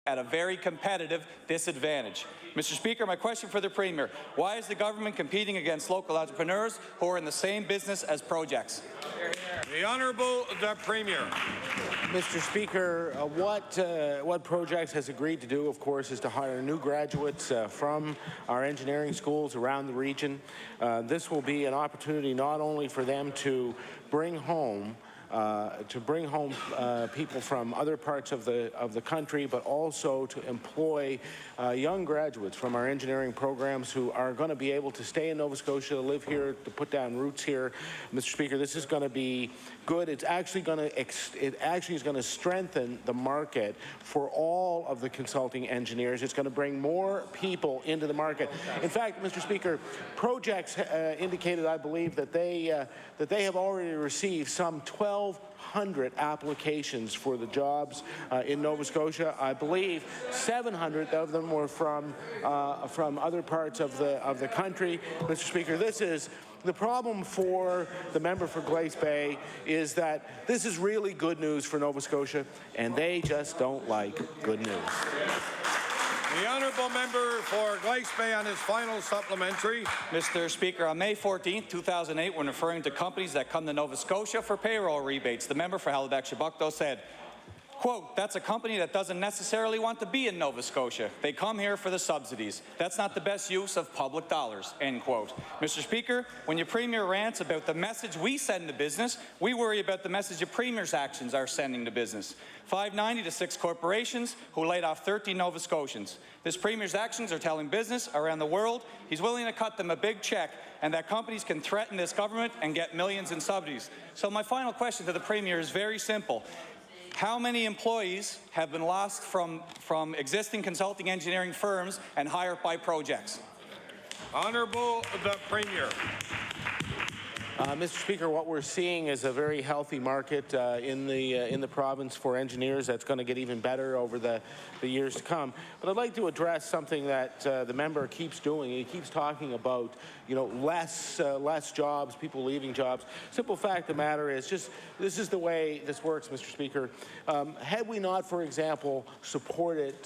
at a very competitive disadvantage. Mr. Speaker, my question for the Premier: why is the government competing against local entrepreneurs who are in the same business as projects? The Honourable the Premier. Mr. Speaker, what Projects has agreed to do, of course, is to hire new graduates from our engineering schools around the region. This will be an opportunity not only for them to bring home people from other parts of the country, but also to employ young graduates from our engineering programs who are going to be able to stay in Nova Scotia, live here, to put down roots here. Mr. Speaker, this is going to be good. It actually is going to strengthen the market for all of the consulting engineers. It's going to bring more people into the market. In fact, Mr. Speaker, Projects indicated, I believe, that they have already received some 1,200 applications for the jobs in Nova Scotia. I believe 700 of them were from other parts of the country. Mr. Speaker, this is the problem for the member for Glace Bay is that this is really good news for Nova Scotia, and they just don't like good news. The honourable member for Glace Bay on his final supplementary. Mr. Speaker, on May 14, 2008, when referring to companies that come to Nova Scotia for payroll rebates, the member for Halifax-Shabukto said, quote, "That's a company that doesn't necessarily want to be in Nova Scotia. They come here for the subsidies. That's not the best use of public dollars," end quote. Mr. Speaker, when your Premier rants about the message we send to business, we worry about the message your Premier's actions are sending to business. $590 to 6 corporations who laid off 13 Nova Scotians. This Premier's actions are telling business around the world he's willing to cut them a big check and that companies can threaten this government and get millions in subsidies. So my final question to the Premier is very simple. How many employees have been lost from existing consulting engineering firms and hired by Projects? Honourable the Premier. Mr. Speaker, what we're seeing is a very healthy market in the province for engineers. That's going to get even better over the years to come. But I'd like to address something that the member keeps doing. He keeps talking about, less jobs, people leaving jobs. Simple fact of the matter is, this is the way this works, Mr. Speaker. Had we not, for example, supported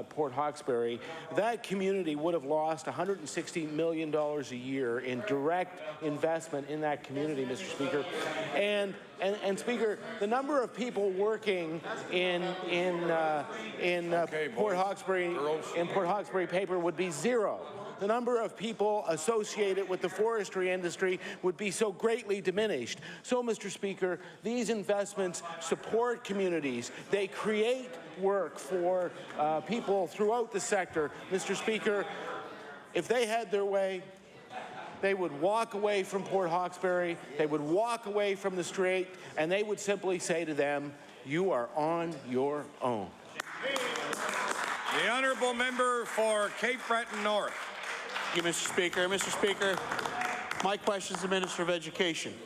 Port Hawkesbury, that community would have lost $160 million a year in direct investment in that community, Mr. Speaker. And Speaker, the number of people working in Port Hawkesbury paper would be zero. The number of people associated with the forestry industry would be so greatly diminished. So, Mr. Speaker, these investments support communities. They create work for people throughout the sector. Mr. Speaker, if they had their way, they would walk away from Port Hawkesbury, they would walk away from the Strait, and they would simply say to them, "You are on your own." The honourable member for Cape Breton North. Thank you, Mr. Speaker. Mr. Speaker, my question is to the Minister of Education.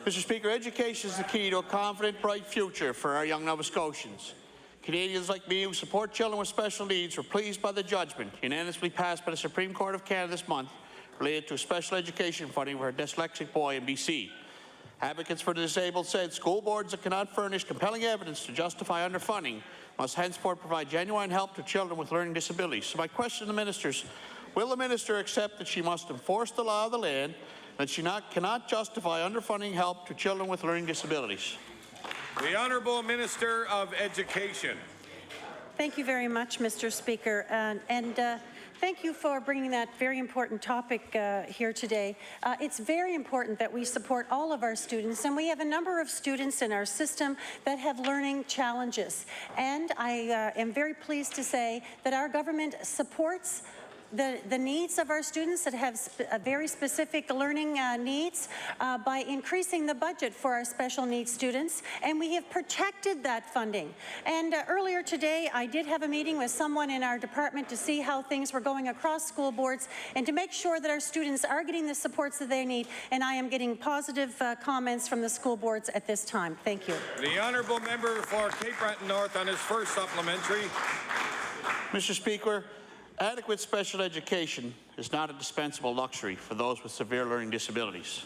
Mr. Speaker, education is the key to a confident, bright future for our young Nova Scotians. Canadians like me who support children with special needs were pleased by the judgment unanimously passed by the Supreme Court of Canada this month related to special education funding for a dyslexic boy in BC. Advocates for the disabled said school boards that cannot furnish compelling evidence to justify underfunding must henceforth provide genuine help to children with learning disabilities. So my question to the ministers, will the minister accept that she must enforce the law of the land and that she cannot justify underfunding help to children with learning disabilities? The Honourable Minister of Education. Thank you very much, Mr. Speaker. Thank you for bringing that very important topic here today. It's very important that we support all of our students, and we have a number of students in our system that have learning challenges. And I am very pleased to say that our government supports the needs of our students that have very specific learning needs by increasing the budget for our special needs students, and we have protected that funding. And earlier today, I did have a meeting with someone in our department to see how things were going across school boards and to make sure that our students are getting the supports that they need, and I am getting positive comments from the school boards at this time. Thank you. The honourable member for Cape Breton North on his first supplementary. Mr. Speaker, adequate special education is not a dispensable luxury for those with severe learning disabilities.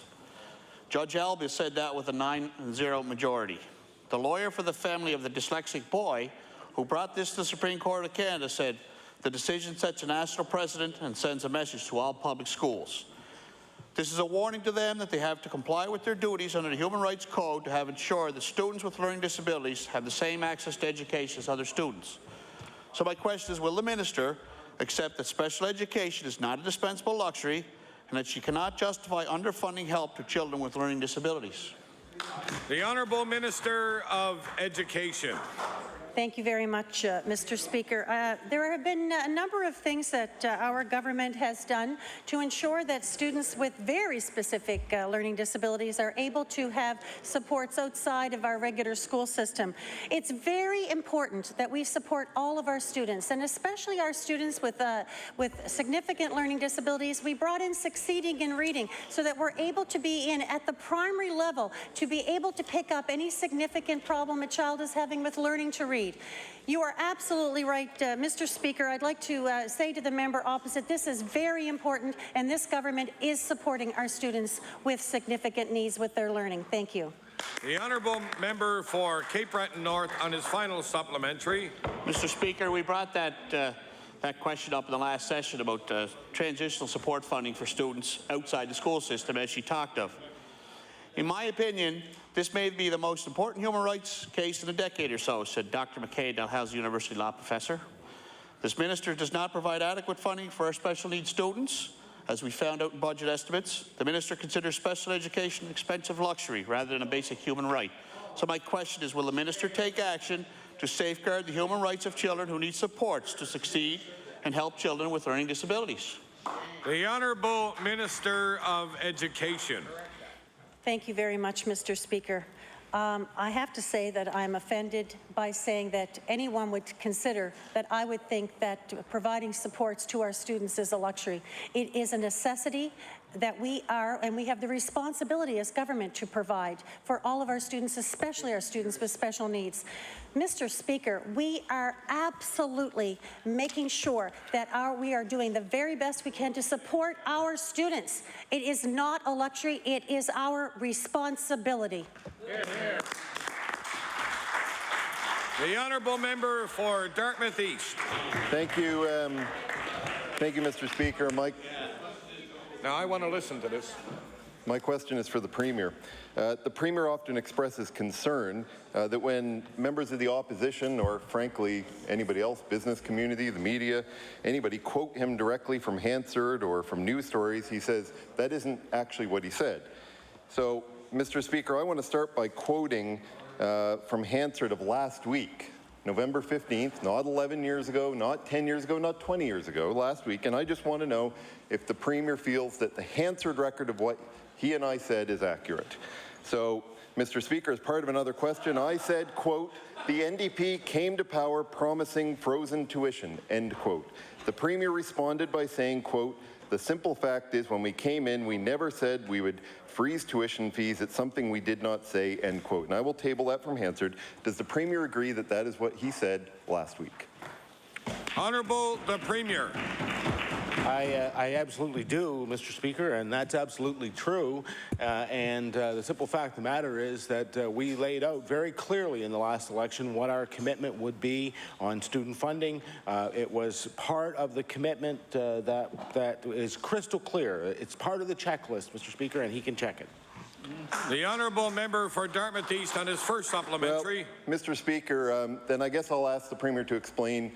Judge Alba said that with a 9-0 majority. The lawyer for the family of the dyslexic boy who brought this to the Supreme Court of Canada, said, "The decision sets a national precedent and sends a message to all public schools. This is a warning to them that they have to comply with their duties under the Human Rights Code to have ensured that students with learning disabilities have the same access to education as other students." So my question is, will the minister accept that special education is not a dispensable luxury and that she cannot justify underfunding help to children with learning disabilities? The Honourable Minister of Education. Thank you very much, Mr. Speaker. There have been a number of things that our government has done to ensure that students with very specific learning disabilities are able to have supports outside of our regular school system. It's very important that we support all of our students, and especially our students with significant learning disabilities. We brought in Succeeding in Reading so that we're able to be in at the primary level to be able to pick up any significant problem a child is having with learning to read. You are absolutely right, Mr. Speaker. I'd like to say to the member opposite, this is very important, and this government is supporting our students with significant needs with their learning. Thank you. The Honourable Member for Cape Breton North on his final supplementary. Mr. Speaker, we brought that question up in the last session about transitional support funding for students outside the school system, as she talked of. In my opinion, this may be the most important human rights case in a decade or so, said Dr. McKay, Dalhousie University law professor. This minister does not provide adequate funding for our special needs students, as we found out in budget estimates. The minister considers special education an expensive luxury rather than a basic human right. So my question is, will the minister take action to safeguard the human rights of children who need supports to succeed and help children with learning disabilities? The Honourable Minister of Education. Thank you very much, Mr. Speaker. I have to say that I'm offended by saying that anyone would consider that I would think that providing supports to our students is a luxury. It is a necessity that we are, and we have the responsibility as government to provide for all of our students, especially our students with special needs. Mr. Speaker, we are absolutely making sure that we are doing the very best we can to support our students. It is not a luxury, it is our responsibility. The Honourable Member for Dartmouth East. Thank you, Mr. Speaker. Now I want to listen to this. My question is for the Premier. The Premier often expresses concern that when members of the opposition, or frankly anybody else, business community, the media, anybody, quote him directly from Hansard or from news stories, he says that isn't actually what he said. So, Mr. Speaker, I want to start by quoting from Hansard of last week, November 15th, not 11 years ago, not 10 years ago, not 20 years ago, last week, and I just want to know if the Premier feels that the Hansard record of what he and I said is accurate. So, Mr. Speaker, as part of another question, I said, quote, the NDP came to power promising frozen tuition, end quote. The Premier responded by saying, quote, the simple fact is when we came in, we never said we would freeze tuition fees. It's something we did not say, end quote. And I will table that from Hansard. Does the Premier agree that that is what he said last week? Honourable the Premier. I absolutely do, Mr. Speaker, and that's absolutely true. The simple fact of the matter is that we laid out very clearly in the last election what our commitment would be on student funding. It was part of the commitment that is crystal clear. It's part of the checklist, Mr. Speaker, and he can check it. The Honourable Member for Dartmouth East on his first supplementary. Well, Mr. Speaker, then I guess I'll ask the Premier to explain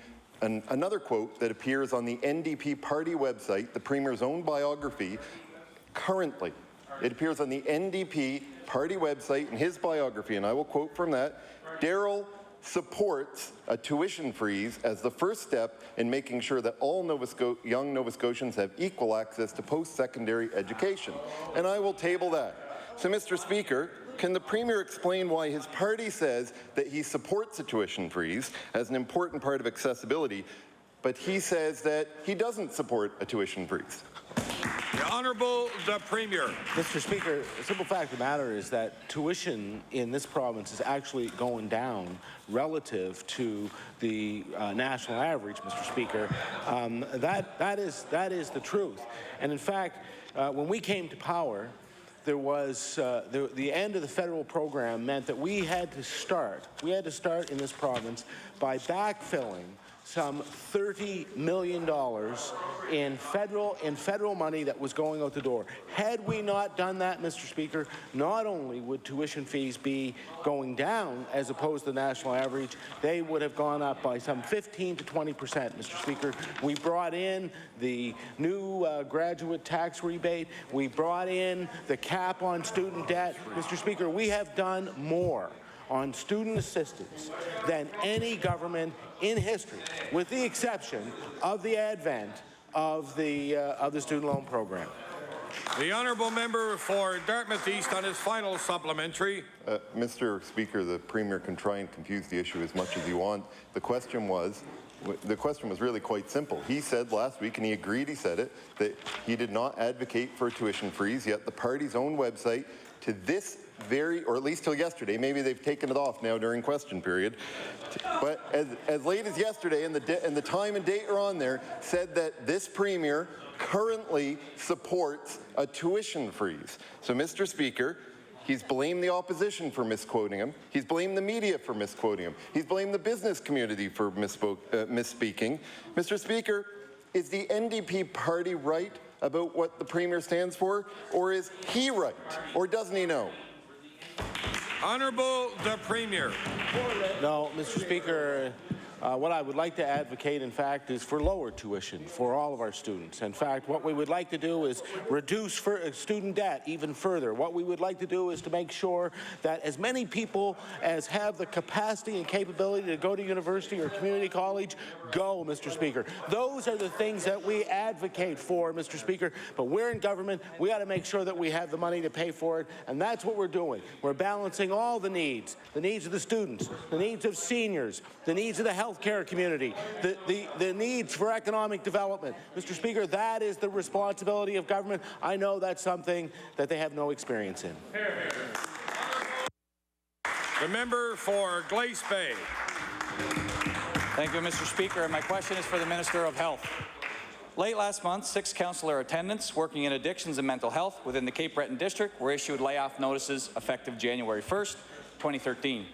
another quote that appears on the NDP party website, the Premier's own biography, currently. It appears on the NDP party website in his biography, and I will quote from that, Darrell supports a tuition freeze as the first step in making sure that all young Nova Scotians have equal access to post-secondary education. And I will table that. So, Mr. Speaker, can the Premier explain why his party says that he supports a tuition freeze as an important part of accessibility, but he says that he doesn't support a tuition freeze? The Honourable the Premier. Mr. Speaker, the simple fact of the matter is that tuition in this province is actually going down relative to the national average, Mr. Speaker. That is the truth. And in fact, when we came to power, there was the end of the federal program meant that we had to start in this province by backfilling some $30 million in federal money that was going out the door. Had we not done that, Mr. Speaker, not only would tuition fees be going down as opposed to the national average, they would have gone up by some 15 to 20%, Mr. Speaker. We brought in the new graduate tax rebate. We brought in the cap on student debt. Mr. Speaker, we have done more on student assistance than any government in history, with the exception of the advent of the student loan program. The honourable member for Dartmouth East on his final supplementary. Mr. Speaker, the Premier can try and confuse the issue as much as you want. The question was really quite simple. He said last week, and he agreed, he said it, that he did not advocate for a tuition freeze, yet the party's own website to this or at least till yesterday, maybe they've taken it off now during question period, but as late as yesterday, and the time and date are on there, said that this Premier currently supports a tuition freeze. So, Mr. Speaker, he's blamed the opposition for misquoting him. He's blamed the media for misquoting him. He's blamed the business community for misspeaking. Mr. Speaker, is the NDP party right about what the Premier stands for, or is he right, or doesn't he know? Honourable the Premier. No, Mr. Speaker, what I would like to advocate, in fact, is for lower tuition for all of our students. In fact, what we would like to do is reduce student debt even further. What we would like to do is to make sure that as many people as have the capacity and capability to go to university or community college, go, Mr. Speaker. Those are the things that we advocate for, Mr. Speaker, but we're in government. We got to make sure that we have the money to pay for it, and that's what we're doing. We're balancing all the needs of the students, the needs of seniors, the needs of the healthcare community, the needs for economic development. Mr. Speaker, that is the responsibility of government. I know that's something that they have no experience in. The member for Glace Bay. Thank you, Mr. Speaker. My question is for the Minister of Health. Late last month, 6 councillor attendants working in addictions and mental health within the Cape Breton district were issued layoff notices effective January 1st, 2013.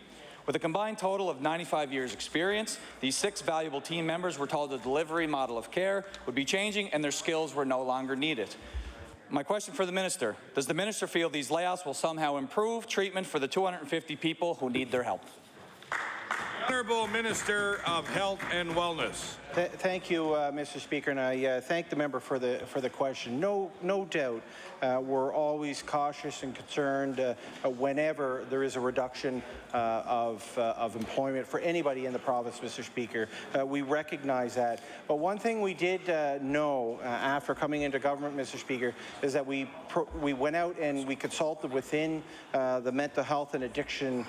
With a combined total of 95 years' experience, these 6 valuable team members were told the delivery model of care would be changing and their skills were no longer needed. My question for the Minister, does the Minister feel these layoffs will somehow improve treatment for the 250 people who need their help? Honourable Minister of Health and Wellness. Thank you, Mr. Speaker, and I thank the member for the question. No doubt, we're always cautious and concerned whenever there is a reduction of employment for anybody in the province, Mr. Speaker. We recognize that. But one thing we did know after coming into government, Mr. Speaker, is that we went out and we consulted within the mental health and addiction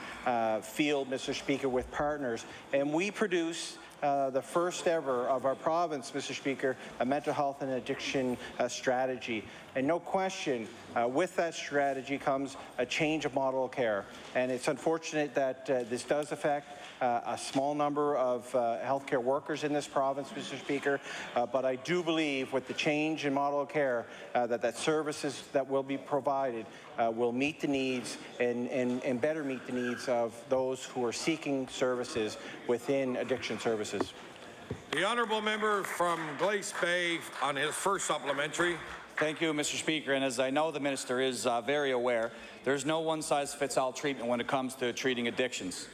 field, Mr. Speaker, with partners, and we produced the first ever of our province, Mr. Speaker, a mental health and addiction strategy. And no question, with that strategy comes a change of model of care. And it's unfortunate that this does affect a small number of healthcare workers in this province, Mr. Speaker, but I do believe with the change in model of care that services that will be provided will meet the needs and better meet the needs of those who are seeking services within addiction services. The honourable member from Glace Bay on his first supplementary. Thank you, Mr. Speaker. And as I know the Minister is very aware, there's no one-size-fits-all treatment when it comes to treating addictions.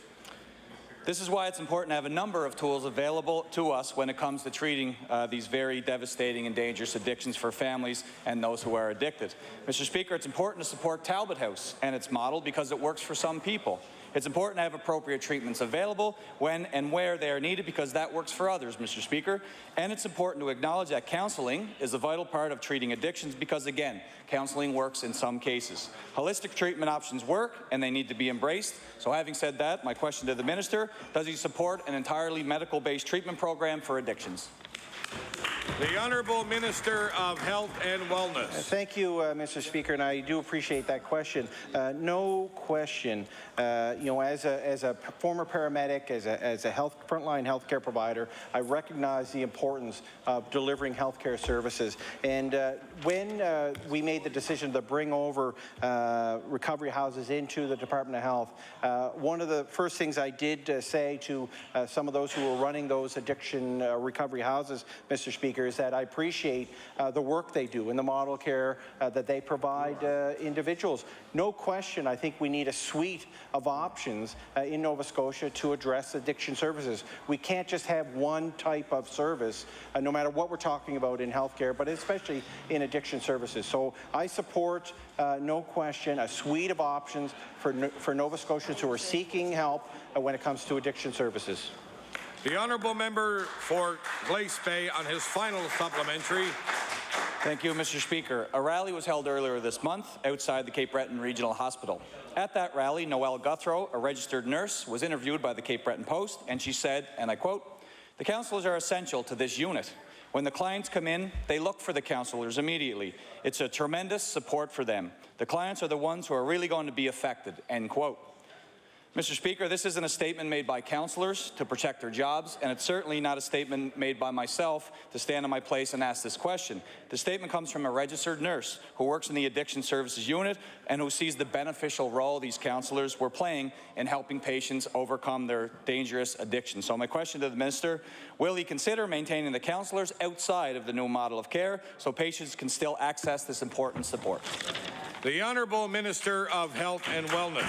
This is why it's important to have a number of tools available to us when it comes to treating these very devastating and dangerous addictions for families and those who are addicted. Mr. Speaker, it's important to support Talbot House and its model because it works for some people. It's important to have appropriate treatments available when and where they are needed because that works for others, Mr. Speaker. And it's important to acknowledge that counseling is a vital part of treating addictions because, again, counseling works in some cases. Holistic treatment options work and they need to be embraced. So having said that, my question to the Minister, does he support an entirely medical-based treatment program for addictions? The Honourable Minister of Health and Wellness. Thank you, Mr. Speaker, and I do appreciate that question. No question, you know, as a former paramedic, as a frontline healthcare provider, I recognize the importance of delivering healthcare services. And when we made the decision to bring over recovery houses into the Department of Health, one of the first things I did say to some of those who were running those addiction recovery houses, Mr. Speaker, is that I appreciate the work they do and the model care that they provide individuals. No question, I think we need a suite of options in Nova Scotia to address addiction services. We can't just have one type of service, no matter what we're talking about in healthcare, but especially in addiction services. So I support, no question, a suite of options for Nova Scotians who are seeking help when it comes to addiction services. The Honourable Member for Glace Bay on his final supplementary. Thank you, Mr. Speaker. A rally was held earlier this month outside the Cape Breton Regional Hospital. At that rally, Noelle Guthrow, a registered nurse, was interviewed by the Cape Breton Post, and she said, and I quote, "The counsellors are essential to this unit. When the clients come in, they look for the counsellors immediately. It's a tremendous support for them. The clients are the ones who are really going to be affected," end quote. Mr. Speaker, this isn't a statement made by councillors to protect their jobs, and it's certainly not a statement made by myself to stand in my place and ask this question. The statement comes from a registered nurse who works in the Addiction Services Unit and who sees the beneficial role these councillors were playing in helping patients overcome their dangerous addiction. So my question to the Minister, will he consider maintaining the councillors outside of the new model of care so patients can still access this important support? The Honourable Minister of Health and Wellness.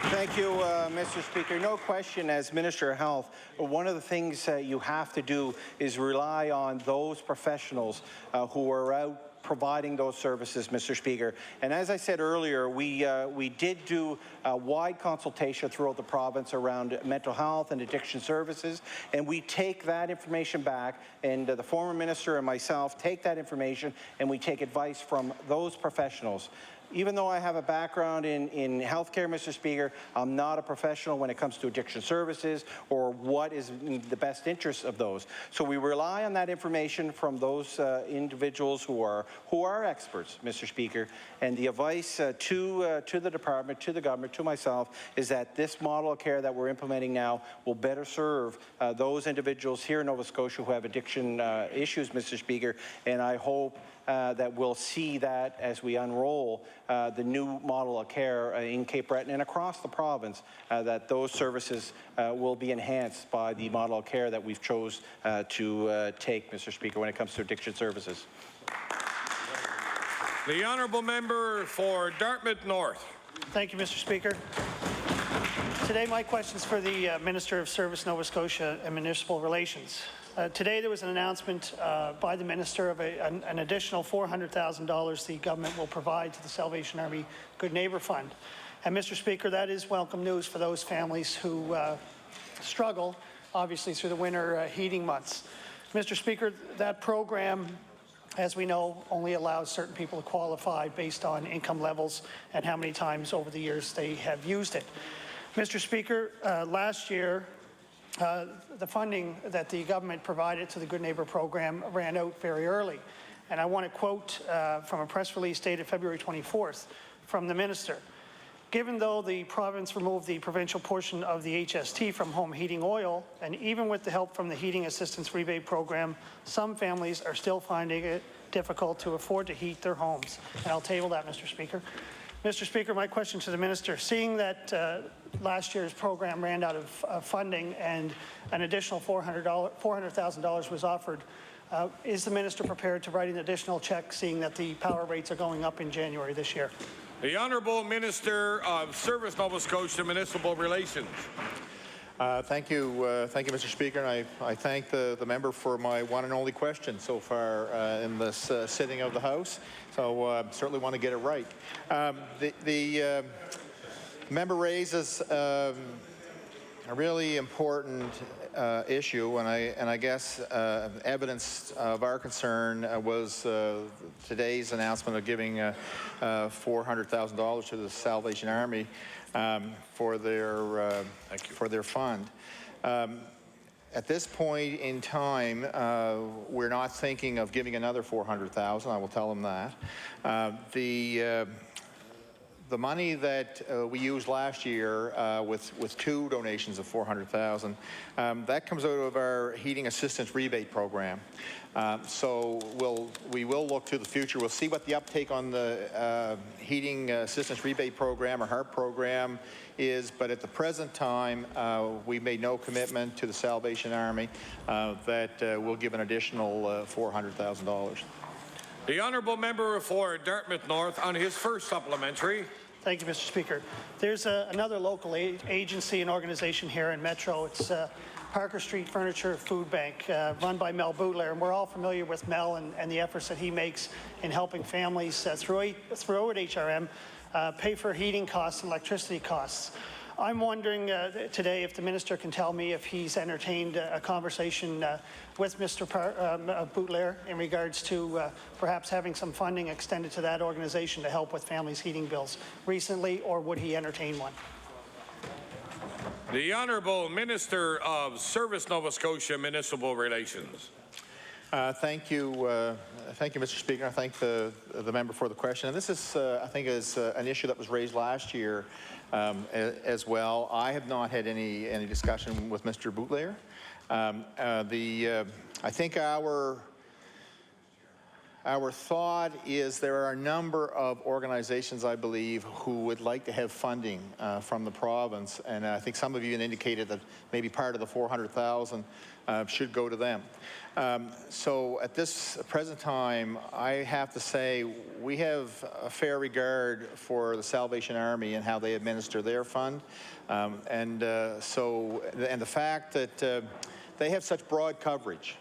Thank you, Mr. Speaker. No question, as Minister of Health, one of the things you have to do is rely on those professionals who are out providing those services, Mr. Speaker. And as I said earlier, we did do a wide consultation throughout the province around mental health and addiction services, and we take that information back, and the former minister and myself take that information and we take advice from those professionals. Even though I have a background in healthcare, Mr. Speaker, I'm not a professional when it comes to addiction services or what is in the best interest of those. So we rely on that information from those individuals who are experts, Mr. Speaker. And the advice to the department, to the government, to myself, is that this model of care that we're implementing now will better serve those individuals here in Nova Scotia who have addiction issues, Mr. Speaker. And I hope that we'll see that as we unroll the new model of care in Cape Breton and across the province, that those services will be enhanced by the model of care that we've chose to take, Mr. Speaker, when it comes to addiction services. The Honourable Member for Dartmouth North. Thank you, Mr. Speaker. Today, my question is for the Minister of Service, Nova Scotia and Municipal Relations. Today, there was an announcement by the Minister of an additional $400,000 the government will provide to the Salvation Army Good Neighbour Fund. And Mr. Speaker, that is welcome news for those families who struggle, obviously, through the winter heating months. Mr. Speaker, that program, as we know, only allows certain people to qualify based on income levels and how many times over the years they have used it. Mr. Speaker, last year, the funding that the government provided to the Good Neighbour program ran out very early. And I want to quote from a press release dated February 24th from the Minister. Given though the province removed the provincial portion of the HST from home heating oil, and even with the help from the Heating Assistance Rebate Program, some families are still finding it difficult to afford to heat their homes. And I'll table that, Mr. Speaker. Mr. Speaker, my question to the Minister, seeing that last year's program ran out of funding and an additional $400,000 was offered, is the Minister prepared to write an additional check, seeing that the power rates are going up in January this year? The Honourable Minister of Service, Nova Scotia Municipal Relations. Thank you, Mr. Speaker, and I thank the member for my one and only question so far in this sitting of the House. So certainly want to get it right. The member raises a really important issue, and I guess evidence of our concern was today's announcement of giving $400,000 to the Salvation Army for their fund. At this point in time, we're not thinking of giving another $400,000. I will tell them that. The money that we used last year with 2 donations of $400,000, that comes out of our heating assistance rebate program. So we will look to the future. We'll see what the uptake on the heating assistance rebate program or HARP program is, but at the present time, we've made no commitment to the Salvation Army that we'll give an additional $400,000. The honourable member for Dartmouth North on his first supplementary. Thank you, Mr. Speaker. There's another local agency and organization here in Metro. It's Parker Street Furniture Food Bank, run by Mel Boutler, and we're all familiar with Mel and the efforts that he makes in helping families throughout HRM pay for heating costs and electricity costs. I'm wondering today if the minister can tell me if he's entertained a conversation with Mr. Boutler in regards to perhaps having some funding extended to that organization to help with families' heating bills recently, or would he entertain one? The Honourable Minister of Service Nova Scotia Municipal Relations. Thank you, Mr. Speaker. I thank the member for the question. And this is, I think, is an issue that was raised last year as well. I have not had any discussion with Mr. Boutler. I think our thought is there are a number of organizations, I believe, who would like to have funding from the province, and I think some of you indicated that maybe part of the $400,000 should go to them. So at this present time, I have to say we have a fair regard for the Salvation Army and how they administer their fund, and the fact that they have such broad coverage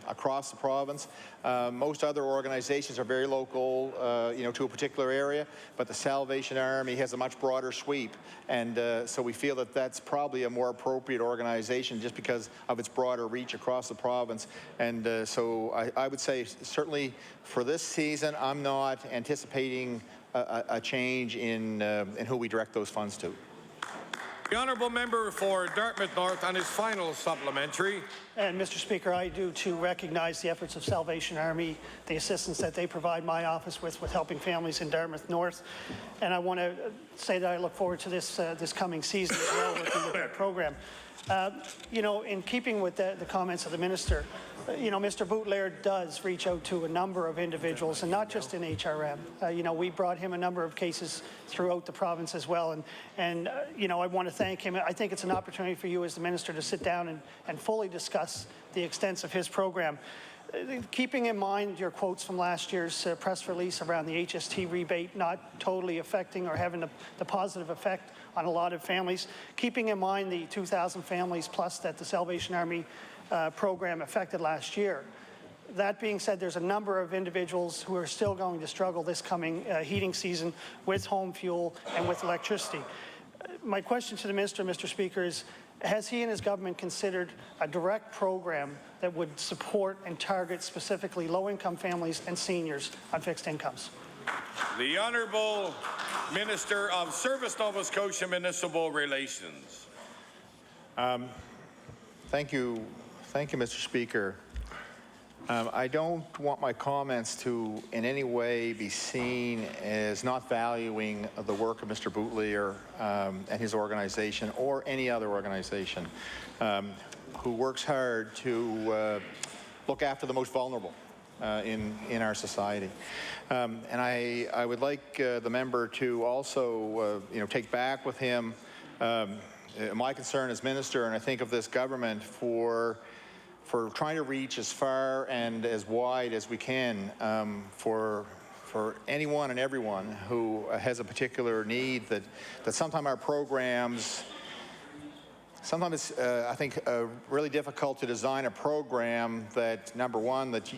across the province. Most other organizations are very local, to a particular area, but the Salvation Army has a much broader sweep, and so we feel that that's probably a more appropriate organization just because of its broader reach across the province. And so I would say certainly for this season, I'm not anticipating a change in who we direct those funds to. The honourable member for Dartmouth North on his final supplementary. And Mr. Speaker, I do too recognize the efforts of Salvation Army, the assistance that they provide my office with helping families in Dartmouth North. And I want to say that I look forward to this coming season as well, working with that program. In keeping with the comments of the minister, Mr. Boutler does reach out to a number of individuals, and not just in HRM. We brought him a number of cases throughout the province as well, and I want to thank him. I think it's an opportunity for you as the minister to sit down and fully discuss the extent of his program. Keeping in mind your quotes from last year's press release around the HST rebate not totally affecting or having the positive effect on a lot of families, keeping in mind the 2,000 families plus that the Salvation Army program affected last year. That being said, there's a number of individuals who are still going to struggle this coming heating season with home fuel and with electricity. My question to the minister, Mr. Speaker, is has he and his government considered a direct program that would support and target specifically low-income families and seniors on fixed incomes? The Honourable Minister of Service Nova Scotia Municipal Relations. Thank you, Mr. Speaker. I don't want my comments to in any way be seen as not valuing the work of Mr. Boutler and his organization, or any other organization who works hard to look after the most vulnerable in our society. And I would like the member to also take back with him my concern as minister, and I think of this government for trying to reach as far and as wide as we can for anyone and everyone who has a particular need, that sometimes our programs, sometimes it's, I think, really difficult to design a program that, number one, that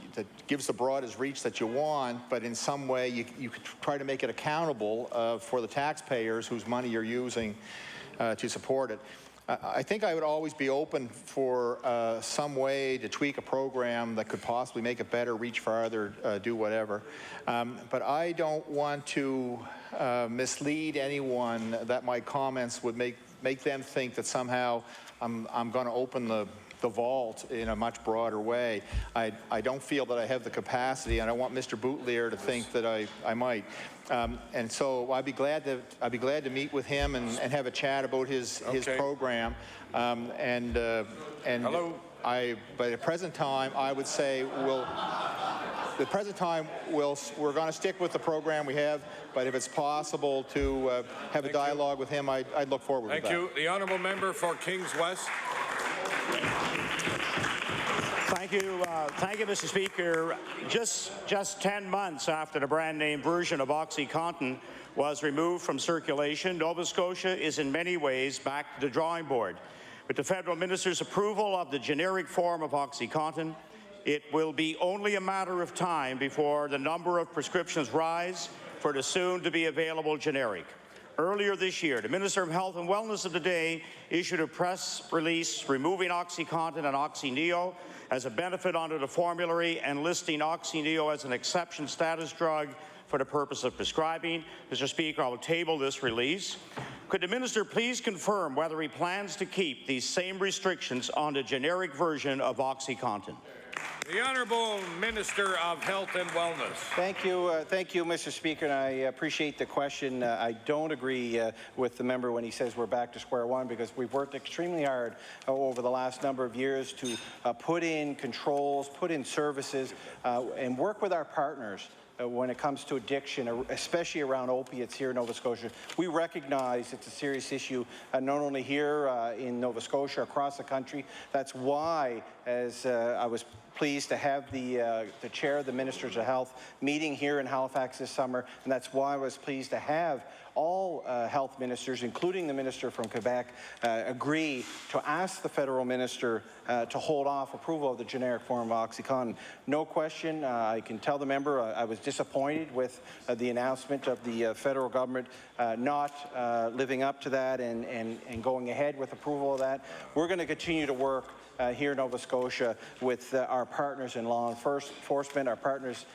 gives the broadest reach that you want, but in some way you could try to make it accountable for the taxpayers whose money you're using to support it. I think I would always be open for some way to tweak a program that could possibly make it better, reach farther, do whatever. But I don't want to mislead anyone that my comments would make them think that somehow I'm going to open the the vault in a much broader way. I don't feel that I have the capacity, and I want Mr. Boutlier to think that I might. And so I'd be glad to meet with him and have a chat about his program. Hello. But at present time, I would say we're going to stick with the program we have. But if it's possible to have a dialogue with him, I'd look forward to that. Thank you. The honourable member for Kings West. Thank you, Mr. Speaker. Just 10 months after the brand name version of OxyContin was removed from circulation, Nova Scotia is in many ways back to the drawing board. With the federal minister's approval of the generic form of OxyContin, it will be only a matter of time before the number of prescriptions rise for the soon-to-be available generic. Earlier this year, the Minister of Health and Wellness of the day issued a press release removing OxyContin and OxyNeo as a benefit under the formulary and listing OxyNeo as an exception status drug for the purpose of prescribing. Mr. Speaker, I will table this release. Could the minister please confirm whether he plans to keep these same restrictions on the generic version of OxyContin? The Honourable Minister of Health and Wellness. Thank you, Mr. Speaker, and I appreciate the question. I don't agree with the member when he says we're back to square one, because we've worked extremely hard over the last number of years to put in controls, put in services, and work with our partners when it comes to addiction, especially around opiates here in Nova Scotia. We recognize it's a serious issue, not only here in Nova Scotia, across the country. That's why, as I was pleased to have the chair of the Ministers of Health meeting here in Halifax this summer, and that's why I was pleased to have all health ministers, including the minister from Quebec, agree to ask the federal minister to hold off approval of the generic form of OxyContin. No question, I can tell the member I was disappointed with the announcement of the federal government not living up to that and going ahead with approval of that. We're going to continue to work here in Nova Scotia with our partners in law enforcement, our partners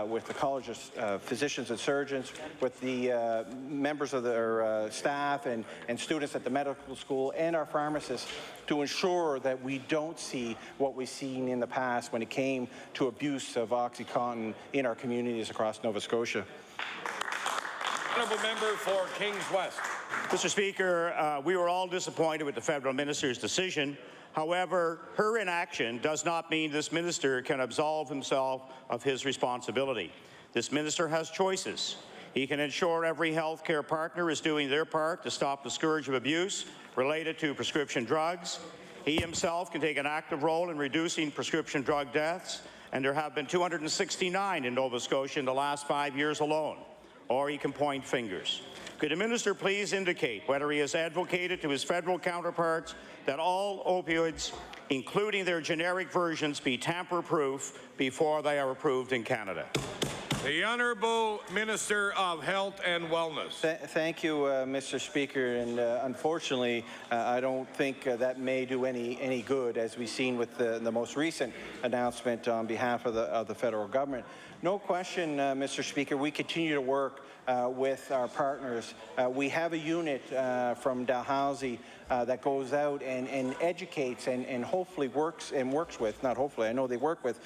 with the College of Physicians and Surgeons, with the members of their staff and students at the medical school, and our pharmacists, to ensure that we don't see what we've seen in the past when it came to abuse of OxyContin in our communities across Nova Scotia. Honourable member for Kings West. Mr. Speaker, we were all disappointed with the federal minister's decision. However, her inaction does not mean this minister can absolve himself of his responsibility. This minister has choices. He can ensure every healthcare partner is doing their part to stop the scourge of abuse related to prescription drugs. He himself can take an active role in reducing prescription drug deaths, and there have been 269 in Nova Scotia in the last 5 years alone. Or he can point fingers. Could the minister please indicate whether he has advocated to his federal counterparts that all opioids, including their generic versions, be tamper-proof before they are approved in Canada? The Honourable Minister of Health and Wellness. Thank you, Mr. Speaker. And unfortunately, I don't think that may do any good, as we've seen with the most recent announcement on behalf of the federal government. No question, Mr. Speaker, we continue to work with our partners. We have a unit from Dalhousie that goes out and educates and hopefully works with, not hopefully, I know they work with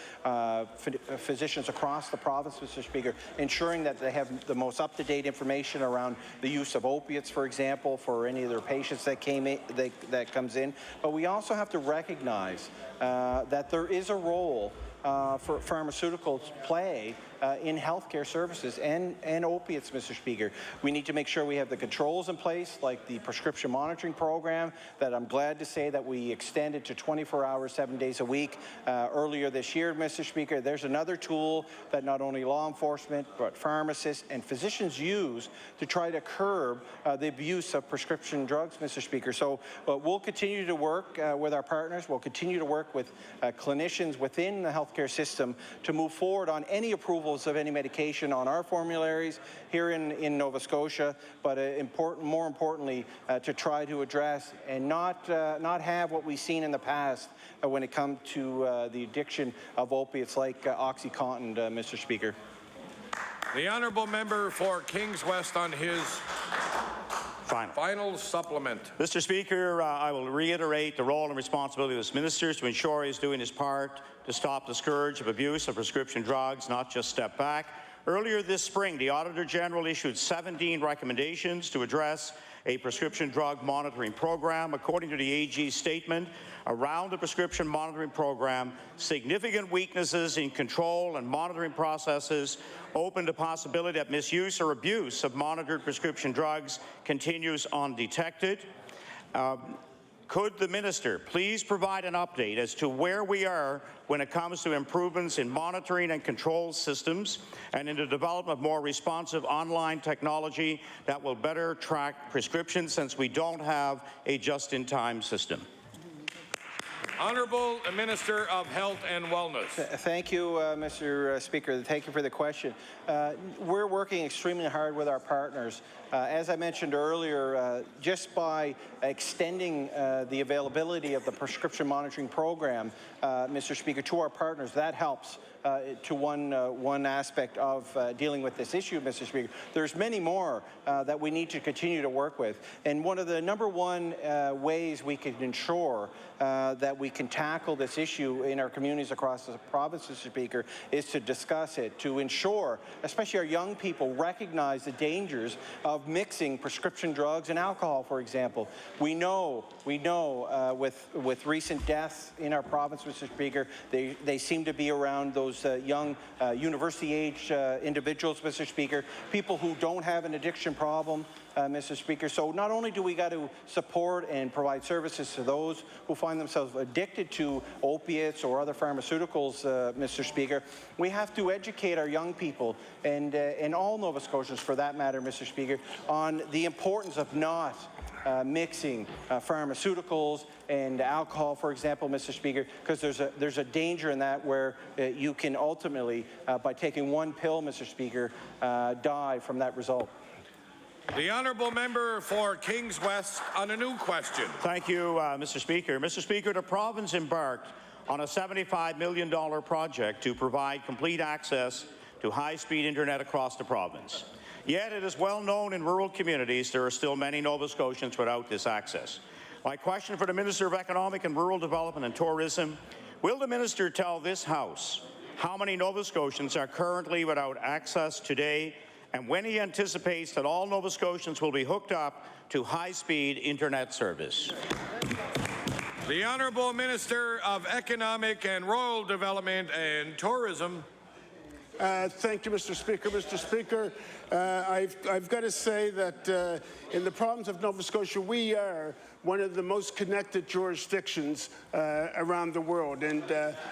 physicians across the province, Mr. Speaker, ensuring that they have the most up-to-date information around the use of opiates, for example, for any of their patients that comes in. But we also have to recognize that there is a role for pharmaceuticals play in healthcare services and opiates, Mr. Speaker. We need to make sure we have the controls in place, like the prescription monitoring program that I'm glad to say that we extended to 24 hours, 7 days a week earlier this year, Mr. Speaker. There's another tool that not only law enforcement but pharmacists and physicians use to try to curb the abuse of prescription drugs, Mr. Speaker. So we'll continue to work with our partners. We'll continue to work with clinicians within the healthcare system to move forward on any approvals of any medication on our formularies here in Nova Scotia, but more importantly, to try to address and not have what we've seen in the past when it comes to the addiction of opiates like OxyContin, Mr. Speaker. The Honourable Member for Kings West on his Final supplement. Mr. Speaker, I will reiterate the role and responsibility of this minister to ensure he is doing his part to stop the scourge of abuse of prescription drugs, not just step back. Earlier this spring, the Auditor General issued 17 recommendations to address a prescription drug monitoring program. According to the AG's statement, around the prescription monitoring program, significant weaknesses in control and monitoring processes open the possibility that misuse or abuse of monitored prescription drugs continues undetected. Could the minister please provide an update as to where we are when it comes to improvements in monitoring and control systems and in the development of more responsive online technology that will better track prescriptions, since we don't have a just-in-time system? Honourable Minister of Health and Wellness. Thank you, Mr. Speaker. Thank you for the question. We're working extremely hard with our partners. As I mentioned earlier, just by extending the availability of the prescription monitoring program, Mr. Speaker, to our partners, that helps to one aspect of dealing with this issue, Mr. Speaker. There's many more that we need to continue to work with. And one of the #1 ways we can ensure that we can tackle this issue in our communities across the province, Mr. Speaker, is to discuss it, to ensure, especially our young people, recognize the dangers of mixing prescription drugs and alcohol, for example. We know with recent deaths in our province, Mr. Speaker, they seem to be around those young university-age individuals, Mr. Speaker, people who don't have an addiction problem, Mr. Speaker. So not only do we got to support and provide services to those who find themselves addicted to opiates or other pharmaceuticals, Mr. Speaker, we have to educate our young people and all Nova Scotians, for that matter, Mr. Speaker, on the importance of not mixing pharmaceuticals and alcohol, for example, Mr. Speaker, because there's a danger in that where you can ultimately, by taking one pill, Mr. Speaker, die from that result. The honourable member for Kings West on a new question. Thank you, Mr. Speaker. Mr. Speaker, the province embarked on a $75 million project to provide complete access to high-speed internet across the province. Yet it is well known in rural communities there are still many Nova Scotians without this access. My question for the Minister of Economic and Rural Development and Tourism: will the minister tell this House how many Nova Scotians are currently without access today, and when he anticipates that all Nova Scotians will be hooked up to high-speed internet service? The Honourable Minister of Economic and Rural Development and Tourism. Thank you, Mr. Speaker. Mr. Speaker, I've got to say that in the province of Nova Scotia, we are one of the most connected jurisdictions around the world. And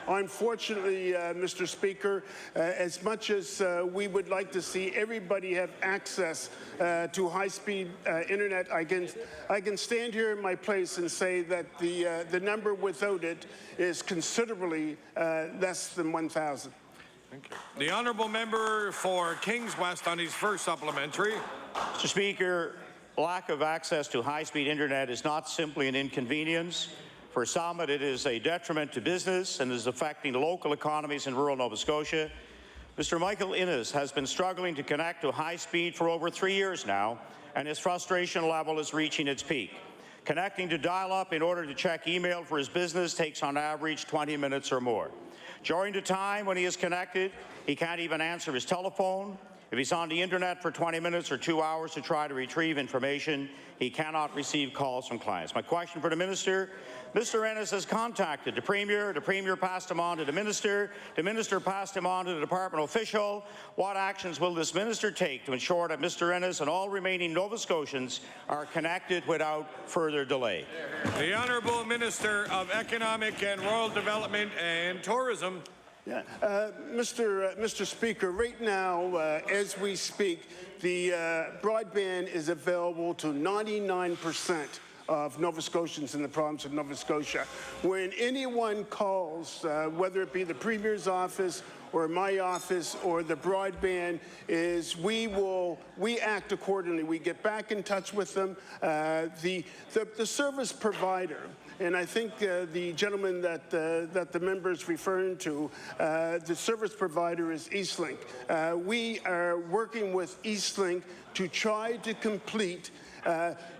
unfortunately, Mr. Speaker, as much as we would like to see everybody have access to high-speed internet, I can stand here in my place and say that the number without it is considerably less than 1,000. Thank you. The honourable member for Kings West on his first supplementary. Mr. Speaker, lack of access to high-speed internet is not simply an inconvenience. For some, it is a detriment to business and is affecting local economies in rural Nova Scotia. Mr. Michael Innes has been struggling to connect to high speed for over 3 years now, and his frustration level is reaching its peak. Connecting to dial-up in order to check email for his business takes on average 20 minutes or more. During the time when he is connected, he can't even answer his telephone. If he's on the internet for 20 minutes or 2 hours to try to retrieve information, he cannot receive calls from clients. My question for the minister: Mr. Ennis has contacted the Premier passed him on to the Minister passed him on to the department official. What actions will this minister take to ensure that Mr. Ennis and all remaining Nova Scotians are connected without further delay? The Honourable Minister of Economic and Rural Development and Tourism. Yeah. Mr. Speaker, right now, as we speak, the broadband is available to 99% of Nova Scotians in the province of Nova Scotia. When anyone calls, whether it be the Premier's office or my office or the broadband, we act accordingly. We get back in touch with them. The service provider, and I think the gentleman that the member is referring to, the service provider is Eastlink. We are working with Eastlink to try to complete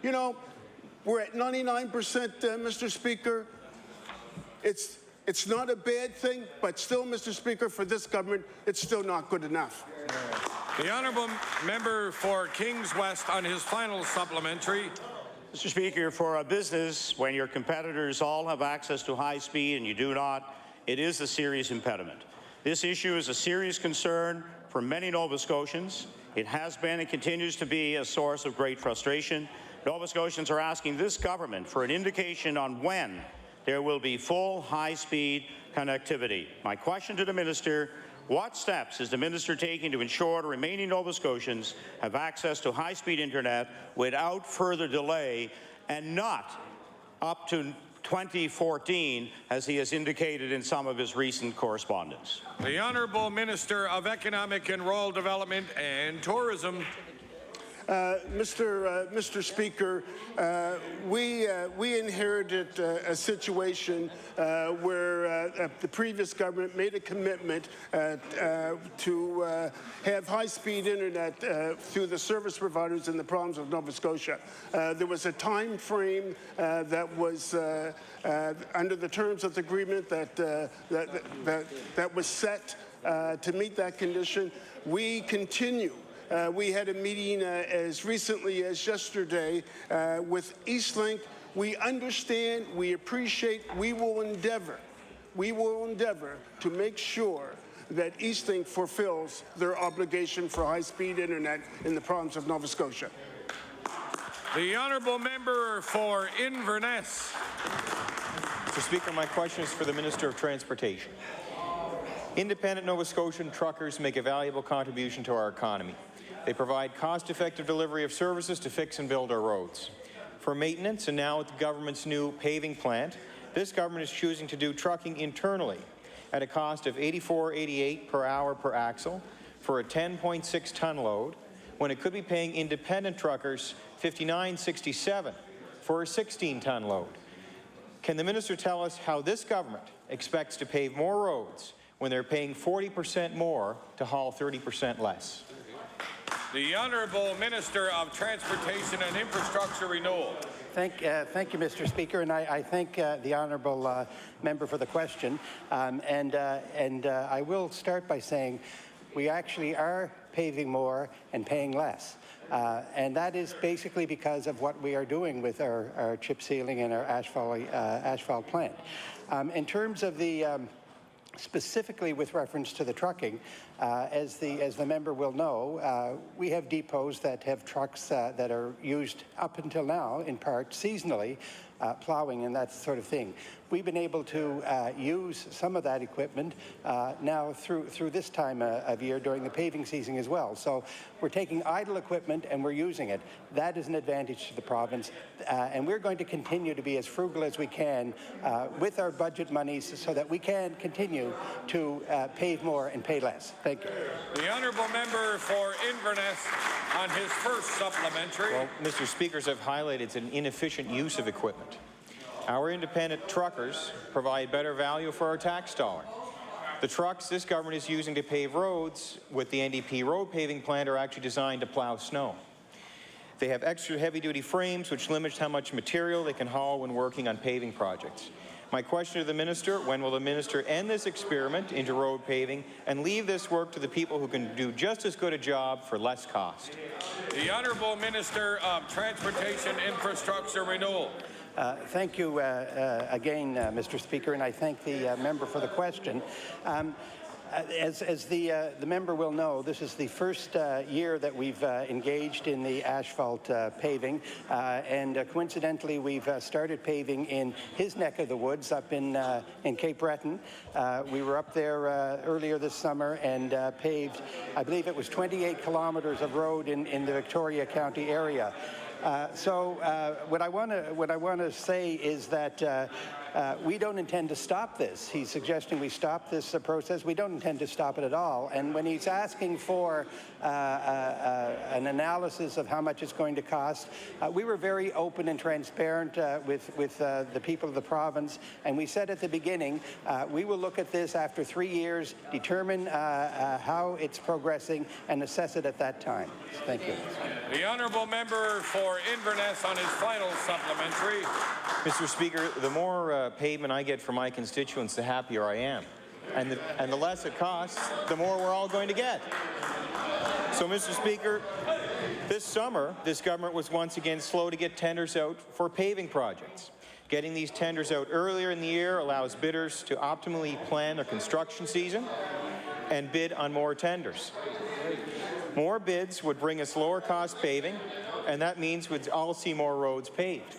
You know, we're at 99%, Mr. Speaker. It's not a bad thing, but still, Mr. Speaker, for this government, it's still not good enough. The honourable member for Kings West on his final supplementary. Mr. Speaker, for a business, when your competitors all have access to high speed and you do not, it is a serious impediment. This issue is a serious concern for many Nova Scotians. It has been and continues to be a source of great frustration. Nova Scotians are asking this government for an indication on when there will be full high-speed connectivity. My question to the minister: what steps is the minister taking to ensure the remaining Nova Scotians have access to high-speed internet without further delay and not up to 2014, as he has indicated in some of his recent correspondence? The Honourable Minister of Economic and Rural Development and Tourism. Mr. Speaker, we inherited a situation where the previous government made a commitment to have high-speed internet through the service providers in the province of Nova Scotia. There was a time frame that was under the terms of the agreement that was set to meet that condition. We continue. We had a meeting as recently as yesterday with Eastlink. We understand, we appreciate, we will endeavor to make sure that Eastlink fulfills their obligation for high-speed internet in the province of Nova Scotia. The honourable member for Inverness. Mr. Speaker, my question is for the Minister of Transportation. Independent Nova Scotian truckers make a valuable contribution to our economy. They provide cost-effective delivery of services to fix and build our roads. For maintenance, and now with the government's new paving plant, this government is choosing to do trucking internally at a cost of $84.88 per hour per axle for a 10.6-ton load, when it could be paying independent truckers $59.67 for a 16-ton load. Can the minister tell us how this government expects to pave more roads when they're paying 40% more to haul 30% less? The Honourable Minister of Transportation and Infrastructure Renewal. Thank you, Mr. Speaker, and I thank the honourable member for the question. I will start by saying we actually are paving more and paying less. And that is basically because of what we are doing with our chip sealing and our asphalt plant. In terms of the specifically with reference to the trucking, as the member will know, we have depots that have trucks that are used up until now, in part seasonally, plowing and that sort of thing. We've been able to use some of that equipment now through this time of year during the paving season as well. So we're taking idle equipment and we're using it. That is an advantage to the province, and we're going to continue to be as frugal as we can with our budget monies so that we can continue to pave more and pay less. Thank you. The honourable member for Inverness on his first supplementary. Well, Mr. Speakers have highlighted it's an inefficient use of equipment. Our independent truckers provide better value for our tax dollar. The trucks this government is using to pave roads with the NDP road paving plant are actually designed to plow snow. They have extra heavy-duty frames which limits how much material they can haul when working on paving projects. My question to the minister: when will the minister end this experiment into road paving and leave this work to the people who can do just as good a job for less cost? The Honourable Minister of Transportation, Infrastructure, Renewal. Thank you again, Mr. Speaker, and I thank the member for the question. As the member will know, this is the first year that we've engaged in the asphalt paving, and coincidentally, we've started paving in his neck of the woods up in Cape Breton. We were up there earlier this summer and paved, I believe it was 28 kilometers of road in the Victoria County area. What I want to say is that we don't intend to stop this. He's suggesting we stop this process. We don't intend to stop it at all. And when he's asking for an analysis of how much it's going to cost, we were very open and transparent with the people of the province, and we said at the beginning, we will look at this after 3 years, determine how it's progressing, and assess it at that time. Thank you. The honourable member for Inverness on his final supplementary. Mr. Speaker, the more pavement I get from my constituents, the happier I am. And the less it costs, the more we're all going to get. So, Mr. Speaker, this summer, this government was once again slow to get tenders out for paving projects. Getting these tenders out earlier in the year allows bidders to optimally plan their construction season and bid on more tenders. More bids would bring us lower cost paving, and that means we'd all see more roads paved.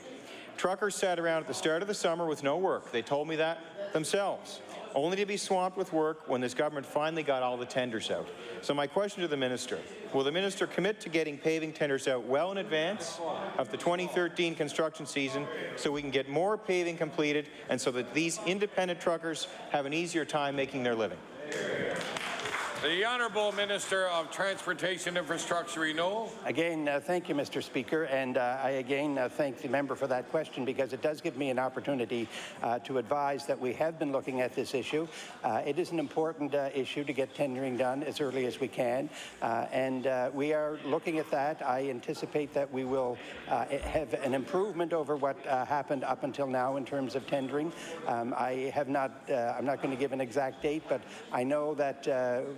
Truckers sat around at the start of the summer with no work. They told me that themselves, only to be swamped with work when this government finally got all the tenders out. So my question to the minister, will the minister commit to getting paving tenders out well in advance of the 2013 construction season so we can get more paving completed and so that these independent truckers have an easier time making their living? The Honourable Minister of Transportation Infrastructure Renewal. Again, thank you, Mr. Speaker, and I again thank the member for that question because it does give me an opportunity to advise that we have been looking at this issue. It is an important issue to get tendering done as early as we can, and we are looking at that. I anticipate that we will have an improvement over what happened up until now in terms of tendering. I'm not going to give an exact date, but I know that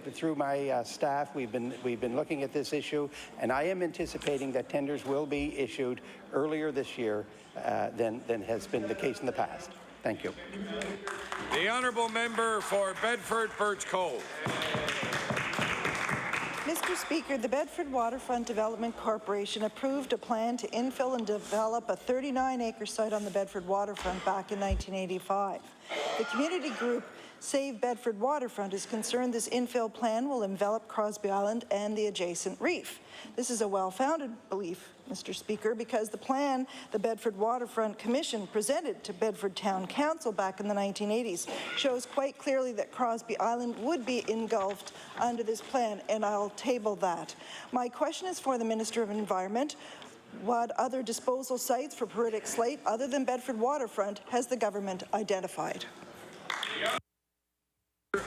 through my staff, we've been looking at this issue, and I am anticipating that tenders will be issued earlier this year than has been the case in the past. Thank you. The honourable member for Bedford Birch Cove. Mr. Speaker, the Bedford Waterfront Development Corporation approved a plan to infill and develop a 39-acre site on the Bedford waterfront back in 1985. The community group Save Bedford Waterfront is concerned this infill plan will envelop Crosby Island and the adjacent reef. This is a well-founded belief, Mr. Speaker, because the plan the Bedford Waterfront Commission presented to Bedford Town Council back in the 1980s shows quite clearly that Crosby Island would be engulfed under this plan, and I'll table that. My question is for the Minister of Environment. What other disposal sites for pyritic slate other than Bedford Waterfront has the government identified?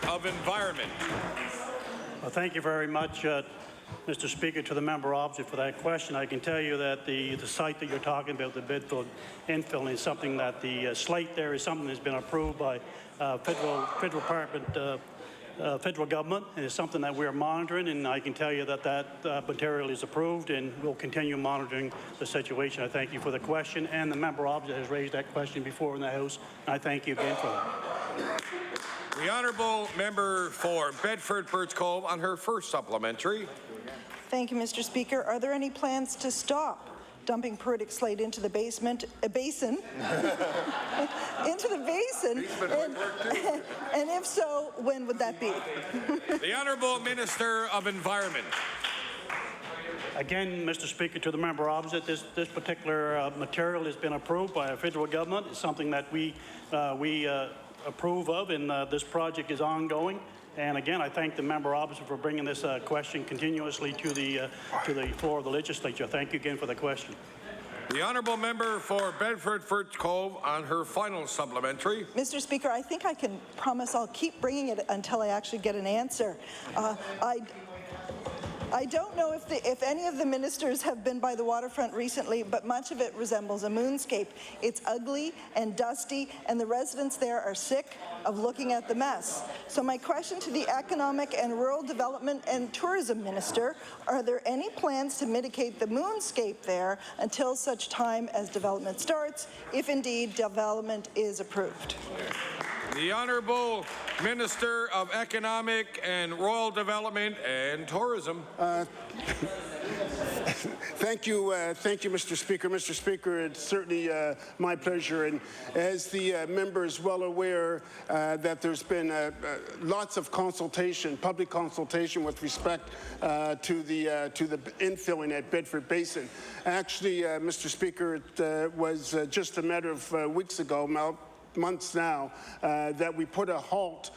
Of Environment. Well, thank you very much, Mr. Speaker, to the member opposite for that question. I can tell you that the site that you're talking about, the Bedford infill, is something that the slate there is something that's been approved by federal government, and it's something that we're monitoring, and I can tell you that that material is approved, and we'll continue monitoring the situation. I thank you for the question, and the member opposite has raised that question before in the House, and I thank you again for that. The honourable member for Bedford Birch Cove on her first supplementary. Thank you, Mr. Speaker. Are there any plans to stop dumping pyritic slate into the basin, into the basin, and if so, when would that be? The Honourable Minister of Environment. Again, Mr. Speaker, to the member opposite, this particular material has been approved by our federal government. It's something that we approve of, and this project is ongoing. And again, I thank the member opposite for bringing this question continuously to the floor of the legislature. Thank you again for the question. The honourable member for Bedford Birch Cove on her final supplementary. Mr. Speaker, I think I can promise I'll keep bringing it until I actually get an answer. I don't know if any of the ministers have been by the waterfront recently, but much of it resembles a moonscape. It's ugly and dusty, and the residents there are sick of looking at the mess. So my question to the Economic and Rural Development and Tourism Minister, are there any plans to mitigate the moonscape there until such time as development starts, if indeed development is approved? The Honourable Minister of Economic and Rural Development and Tourism. Thank you, Mr. Speaker. Mr. Speaker, it's certainly my pleasure, and as the member is well aware that there's been lots of consultation, public consultation with respect to the infilling at Bedford Basin. Actually, Mr. Speaker, it was just a matter of weeks ago, months now that we put a halt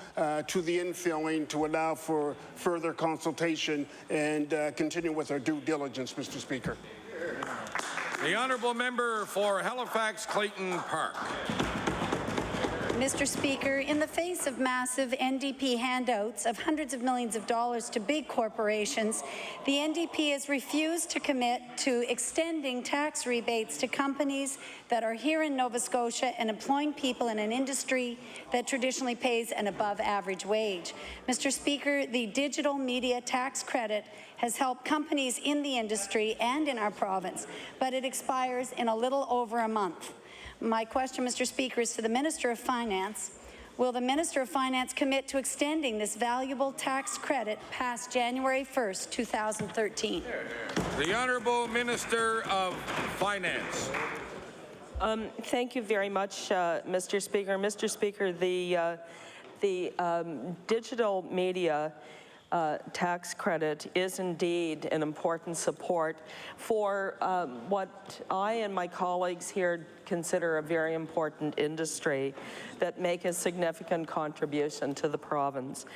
to the infilling to allow for further consultation and continue with our due diligence, Mr. Speaker. The honourable member for Halifax Clayton Park. Mr. Speaker, in the face of massive NDP handouts of hundreds of millions of dollars to big corporations, the NDP has refused to commit to extending tax rebates to companies that are here in Nova Scotia and employing people in an industry that traditionally pays an above-average wage. Mr. Speaker, the digital media tax credit has helped companies in the industry and in our province, but it expires in a little over a month. My question, Mr. Speaker, is to the Minister of Finance. Will the Minister of Finance commit to extending this valuable tax credit past January 1st, 2013? The Honourable Minister of Finance. Thank you very much, Mr. Speaker. Mr. Speaker, the digital media tax credit is indeed an important support for what I and my colleagues here consider a very important industry that make a significant contribution to the province.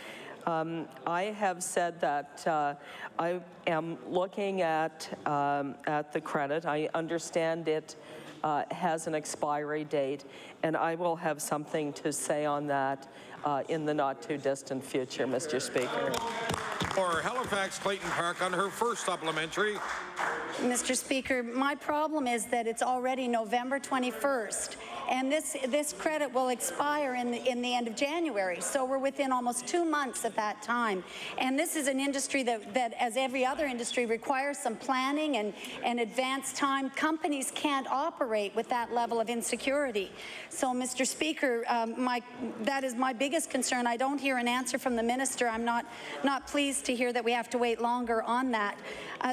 I have said that I am looking at the credit. I understand it has an expiry date, and I will have something to say on that in the not-too-distant future, Mr. Speaker. For Halifax Clayton Park on her first supplementary. Mr. Speaker, my problem is that it's already November 21st, and this credit will expire in the end of January, so we're within almost 2 months at that time. And this is an industry that as every other industry, requires some planning and advance time. Companies can't operate with that level of insecurity. So, Mr. Speaker, that is my biggest concern. I don't hear an answer from the minister. I'm not pleased to hear that we have to wait longer on that.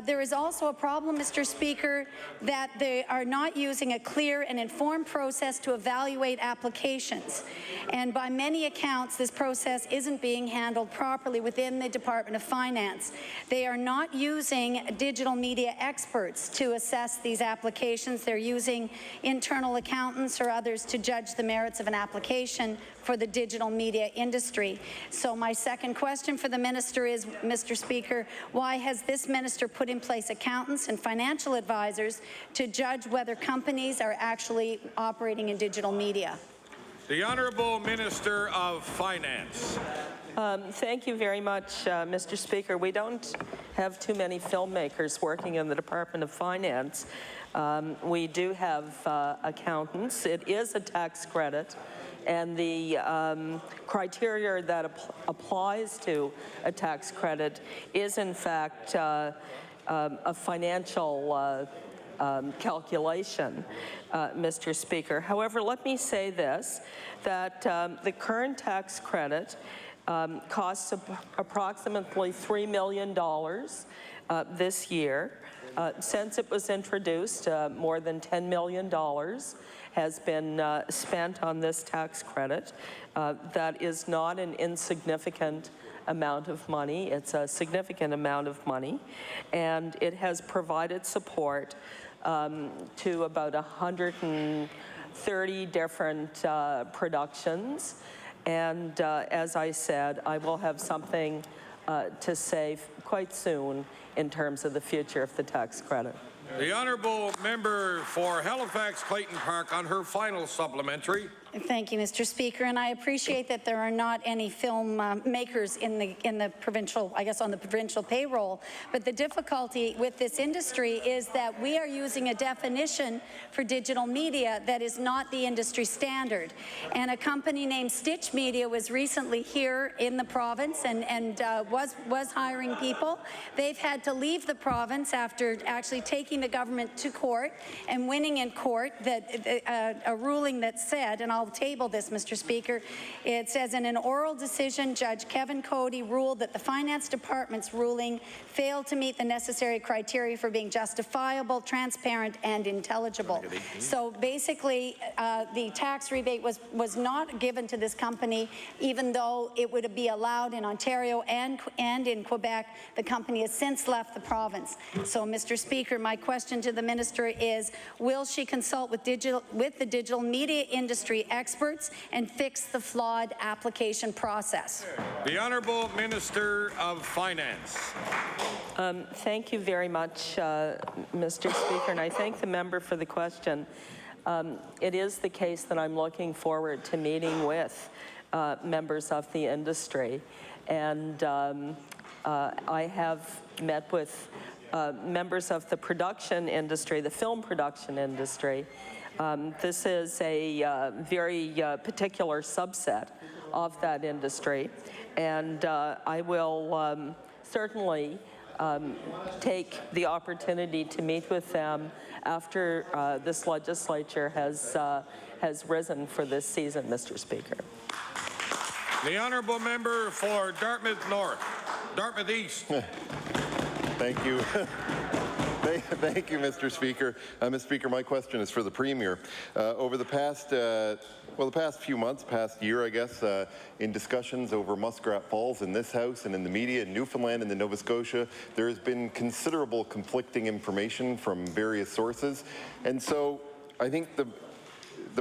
There is also a problem, Mr. Speaker, that they are not using a clear and informed process to evaluate applications. And by many accounts, this process isn't being handled properly within the Department of Finance. They are not using digital media experts to assess these applications. They're using internal accountants or others to judge the merits of an application for the digital media industry. So my second question for the minister is, Mr. Speaker, why has this minister put in place accountants and financial advisors to judge whether companies are actually operating in digital media? The Honourable Minister of Finance. Thank you very much, Mr. Speaker. We don't have too many filmmakers working in the Department of Finance. We do have accountants. It is a tax credit, and the criteria that applies to a tax credit is, in fact, a financial calculation, Mr. Speaker. However, let me say this, that the current tax credit costs approximately $3 million this year. Since it was introduced, more than $10 million has been spent on this tax credit. That is not an insignificant amount of money. It's a significant amount of money, and it has provided support to about 130 different productions. And as I said, I will have something to say quite soon in terms of the future of the tax credit. The Honourable Member for Halifax Clayton Park on her final supplementary. Thank you, Mr. Speaker, and I appreciate that there are not any film makers in the provincial, I guess, on the provincial payroll. But the difficulty with this industry is that we are using a definition for digital media that is not the industry standard. And a company named Stitch Media was recently here in the province and was hiring people. They've had to leave the province after actually taking the government to court and winning in court that a ruling that said, and I'll table this, Mr. Speaker. It says, in an oral decision, Judge Kevin Cody ruled that the Finance Department's ruling failed to meet the necessary criteria for being justifiable, transparent, and intelligible. So basically, the tax rebate was not given to this company, even though it would be allowed in Ontario and in Quebec. The company has since left the province. So, Mr. Speaker, my question to the minister is, will she consult with the digital media industry experts and fix the flawed application process. The Honourable Minister of Finance. Thank you very much, Mr. Speaker, and I thank the member for the question. It is the case that I'm looking forward to meeting with members of the industry, and I have met with members of the production industry, the film production industry. This is a very particular subset of that industry, and I will certainly take the opportunity to meet with them after this legislature has risen for this season, Mr. Speaker. The Honourable Member for Dartmouth North, Dartmouth East. Thank you. Thank you, Mr. Speaker. Mr. Speaker, my question is for the Premier. Over the past few months, past year, I guess, in discussions over Muskrat Falls in this House and in the media in Newfoundland and in Nova Scotia, there has been considerable conflicting information from various sources. And so I think the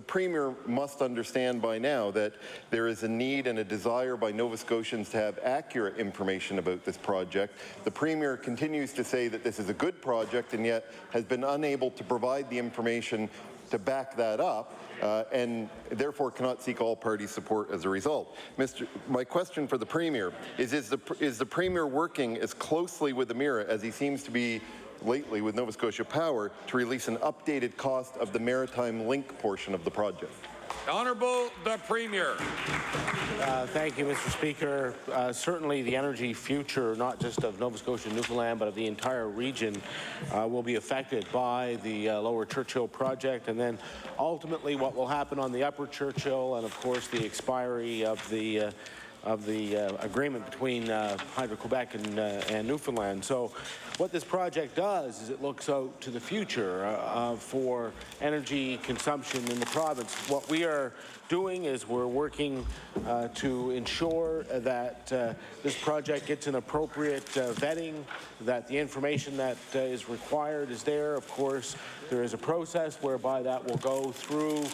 Premier must understand by now that there is a need and a desire by Nova Scotians to have accurate information about this project. The Premier continues to say that this is a good project and yet has been unable to provide the information to back that up, and therefore cannot seek all party support as a result. My question for the Premier is the Premier working as closely with the MIRA as he seems to be lately with Nova Scotia Power to release an updated cost of the Maritime Link portion of the project? Honourable the Premier. Thank you, Mr. Speaker. Certainly the energy future, not just of Nova Scotia and Newfoundland, but of the entire region, will be affected by the Lower Churchill project, and then ultimately what will happen on the Upper Churchill, and of course the expiry of the agreement between Hydro-Quebec and Newfoundland. So what this project does is it looks out to the future for energy consumption in the province. What we are doing is we're working to ensure that this project gets an appropriate vetting, that the information that is required is there. Of course, there is a process whereby that will go through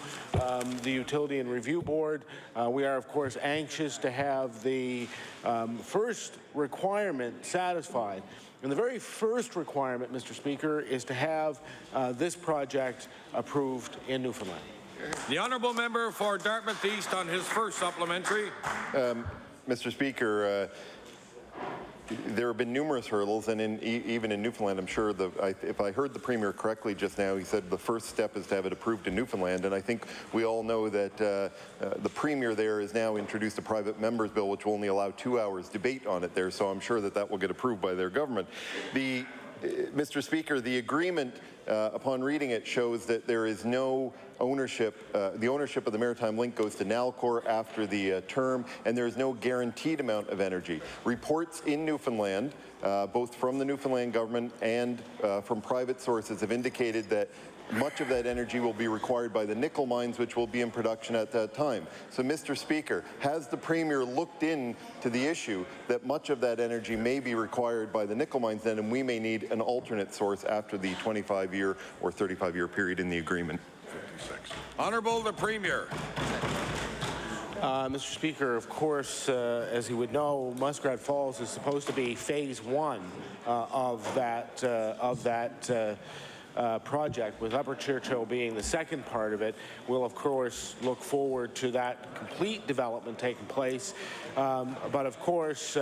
the Utility and Review Board. We are, of course, anxious to have the first requirement satisfied. And the very first requirement, Mr. Speaker, is to have this project approved in Newfoundland. The Honourable Member for Dartmouth East on his first supplementary. Mr. Speaker, there have been numerous hurdles, and even in Newfoundland, I'm sure, if I heard the Premier correctly just now, he said the first step is to have it approved in Newfoundland, and I think we all know that the Premier there has now introduced a private member's bill which will only allow 2 hours debate on it there, so I'm sure that that will get approved by their government. Mr. Speaker, the agreement, upon reading it, shows that there is no ownership. The ownership of the Maritime Link goes to Nalcor after the term, and there is no guaranteed amount of energy. Reports in Newfoundland, both from the Newfoundland government and from private sources, have indicated that much of that energy will be required by the nickel mines, which will be in production at that time. So, Mr. Speaker, has the Premier looked into the issue that much of that energy may be required by the nickel mines then, and we may need an alternate source after the 25-year or 35-year period in the agreement? 56. Honourable the Premier. Mr. Speaker, of course, as you would know, Muskrat Falls is supposed to be phase one of that project, with Upper Churchill being the second part of it. We'll, of course, look forward to that complete development taking place. But, of course,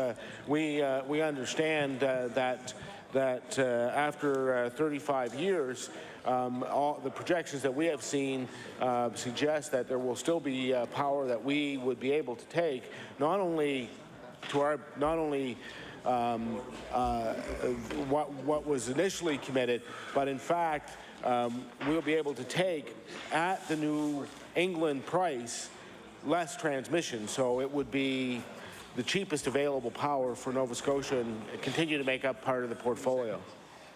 we understand that after 35 years, all the projections that we have seen suggest that there will still be power that we would be able to take, not only what was initially committed, but in fact we'll be able to take at the New England price less transmission, so it would be the cheapest available power for Nova Scotia and continue to make up part of the portfolio.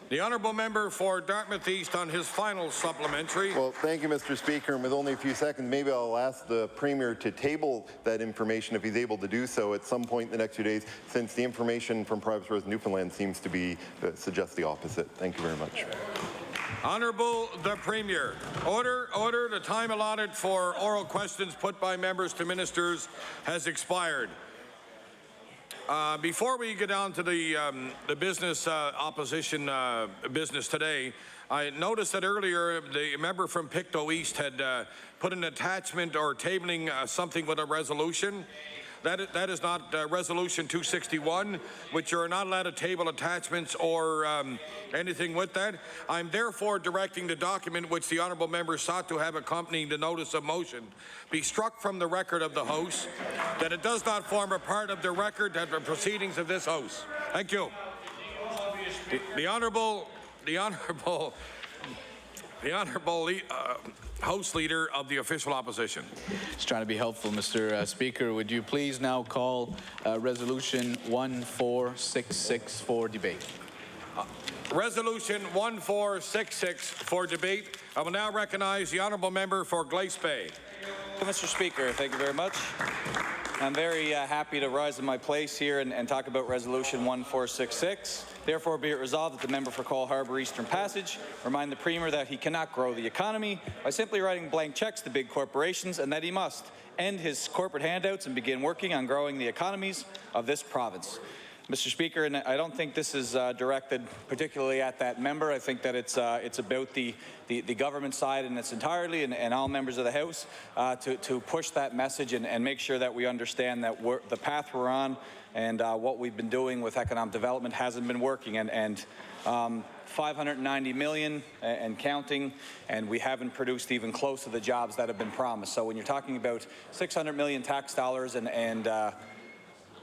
The Honourable Member for Dartmouth East on his final supplementary. Well, thank you, Mr. Speaker. And with only a few seconds, maybe I'll ask the Premier to table that information if he's able to do so at some point in the next few days, since the information from private sources in Newfoundland seems to be suggest the opposite. Thank you very much. Honourable the Premier. Order, order. The time allotted for oral questions put by members to ministers has expired. Before we get down to the business opposition business today, I noticed that earlier the member from Pictou East had put an attachment or tabling something with a resolution. That is not Resolution 261, which you're not allowed to table attachments or anything with that. I'm therefore directing the document which the honourable member sought to have accompanying the notice of motion be struck from the record of the House, that it does not form a part of the record of the proceedings of this House. Thank you. The honourable House Leader of the Official Opposition. Just trying to be helpful, Mr. Speaker. Would you please now call Resolution 1466 for debate? Resolution 1466 for debate. I will now recognize the honourable member for Glace Bay. Mr. Speaker, thank you very much. I'm very happy to rise in my place here and talk about Resolution 1466. Therefore, be it resolved that the member for Cole Harbour Eastern Passage remind the Premier that he cannot grow the economy by simply writing blank checks to big corporations, and that he must end his corporate handouts and begin working on growing the economies of this province. Mr. Speaker, and I don't think this is directed particularly at that member. I think that it's about the government side in its entirety and all members of the House to push that message and make sure that we understand that the path we're on and what we've been doing with economic development hasn't been working. And 590 million and counting, and we haven't produced even close to the jobs that have been promised. So when you're talking about 600 million tax dollars and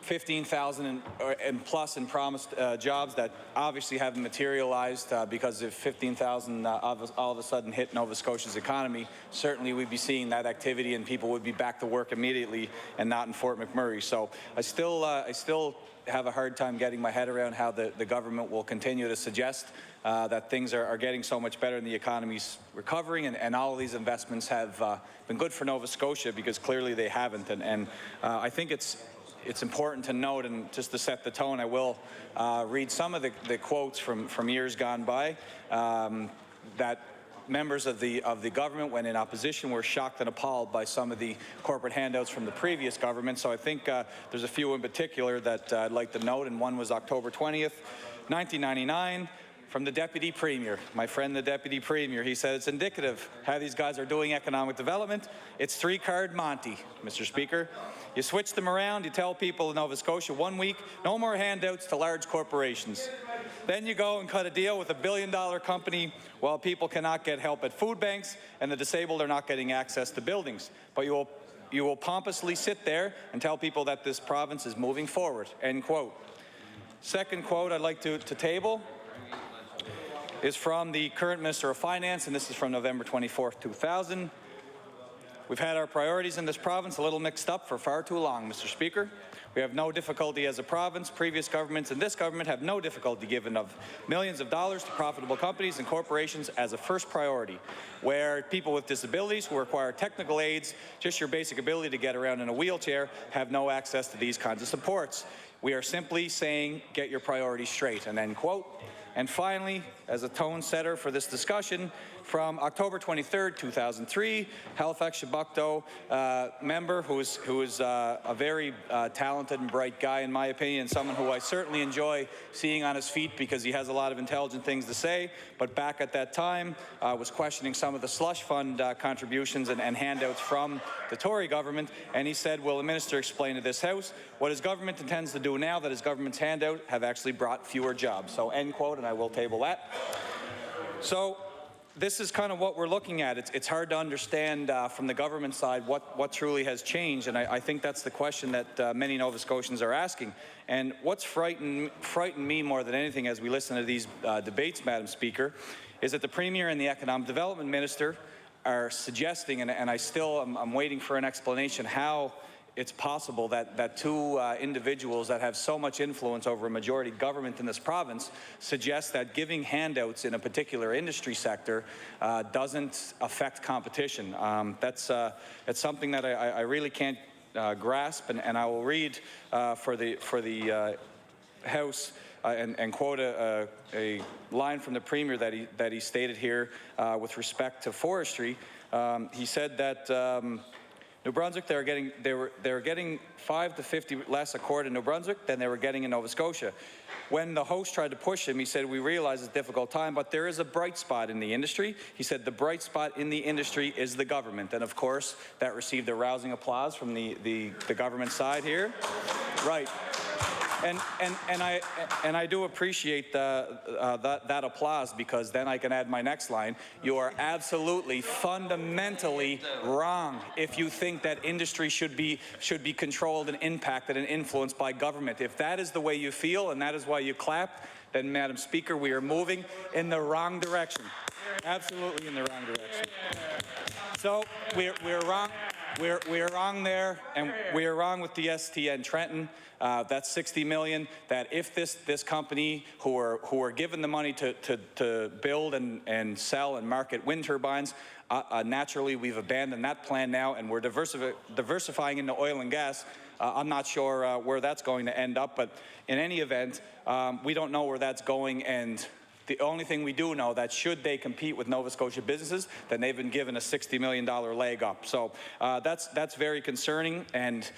15,000 and plus in promised jobs that obviously haven't materialized because if 15,000 all of a sudden hit Nova Scotia's economy, certainly we'd be seeing that activity and people would be back to work immediately and not in Fort McMurray. So I still have a hard time getting my head around how the government will continue to suggest that things are getting so much better and the economy's recovering, and all of these investments have been good for Nova Scotia, because clearly they haven't. And I think it's important to note, and just to set the tone, I will read some of the quotes from years gone by that members of the government, when in opposition, were shocked and appalled by some of the corporate handouts from the previous government. So I think there's a few in particular that I'd like to note, and one was October 20th, 1999. From the Deputy Premier, my friend the Deputy Premier. He said it's indicative how these guys are doing economic development. It's three-card Monty, Mr. Speaker. You switch them around, you tell people in Nova Scotia 1 week, no more handouts to large corporations. Then you go and cut a deal with a billion-dollar company while people cannot get help at food banks and the disabled are not getting access to buildings. But you will pompously sit there and tell people that this province is moving forward, end quote. Second quote I'd like to table is from the current Minister of Finance, and this is from November 24th, 2000. We've had our priorities in this province a little mixed up for far too long, Mr. Speaker. We have no difficulty as a province. Previous governments and this government have no difficulty giving of millions of dollars to profitable companies and corporations as a first priority, where people with disabilities who require technical aids, just your basic ability to get around in a wheelchair, have no access to these kinds of supports. We are simply saying, get your priorities straight, and end quote. And finally, as a tone setter for this discussion, from October 23rd, 2003, Halifax-Chebucto member who is a very talented and bright guy, in my opinion, and someone who I certainly enjoy seeing on his feet because he has a lot of intelligent things to say, but back at that time was questioning some of the slush fund contributions and handouts from the Tory government, and he said, will the minister explain to this House what his government intends to do now that his government's handout have actually brought fewer jobs? So end quote, and I will table that. So this is kind of what we're looking at. It's hard to understand from the government side what truly has changed, and I think that's the question that many Nova Scotians are asking. And what's frightened me more than anything as we listen to these debates, Madam Speaker, is that the Premier and the Economic Development Minister are suggesting, and I'm waiting for an explanation how it's possible that two individuals that have so much influence over a majority government in this province suggest that giving handouts in a particular industry sector doesn't affect competition. That's something that I really can't grasp, and I will read for the House and quote a line from the Premier that he stated here with respect to forestry. He said that New Brunswick, they were getting 5 to 50 less a cord in New Brunswick than they were getting in Nova Scotia. When the host tried to push him, he said, "We realize it's a difficult time, but there is a bright spot in the industry." He said, "The bright spot in the industry is the government." And of course, that received a rousing applause from the government side here. Right. And I do appreciate that applause, because then I can add my next line. You are absolutely fundamentally wrong if you think that industry should be controlled and impacted and influenced by government. If that is the way you feel and that is why you clapped, then, Madam Speaker, we are moving in the wrong direction. Absolutely in the wrong direction. So we're wrong. We're wrong there, and we are wrong with the STN Trenton. That's $60 million. That if this company who are given the money to build and sell and market wind turbines, naturally we've abandoned that plan now, and we're diversifying into oil and gas. I'm not sure where that's going to end up, but in any event, we don't know where that's going, and the only thing we do know that should they compete with Nova Scotia businesses, then they've been given a $60 million leg up. So that's very concerning, and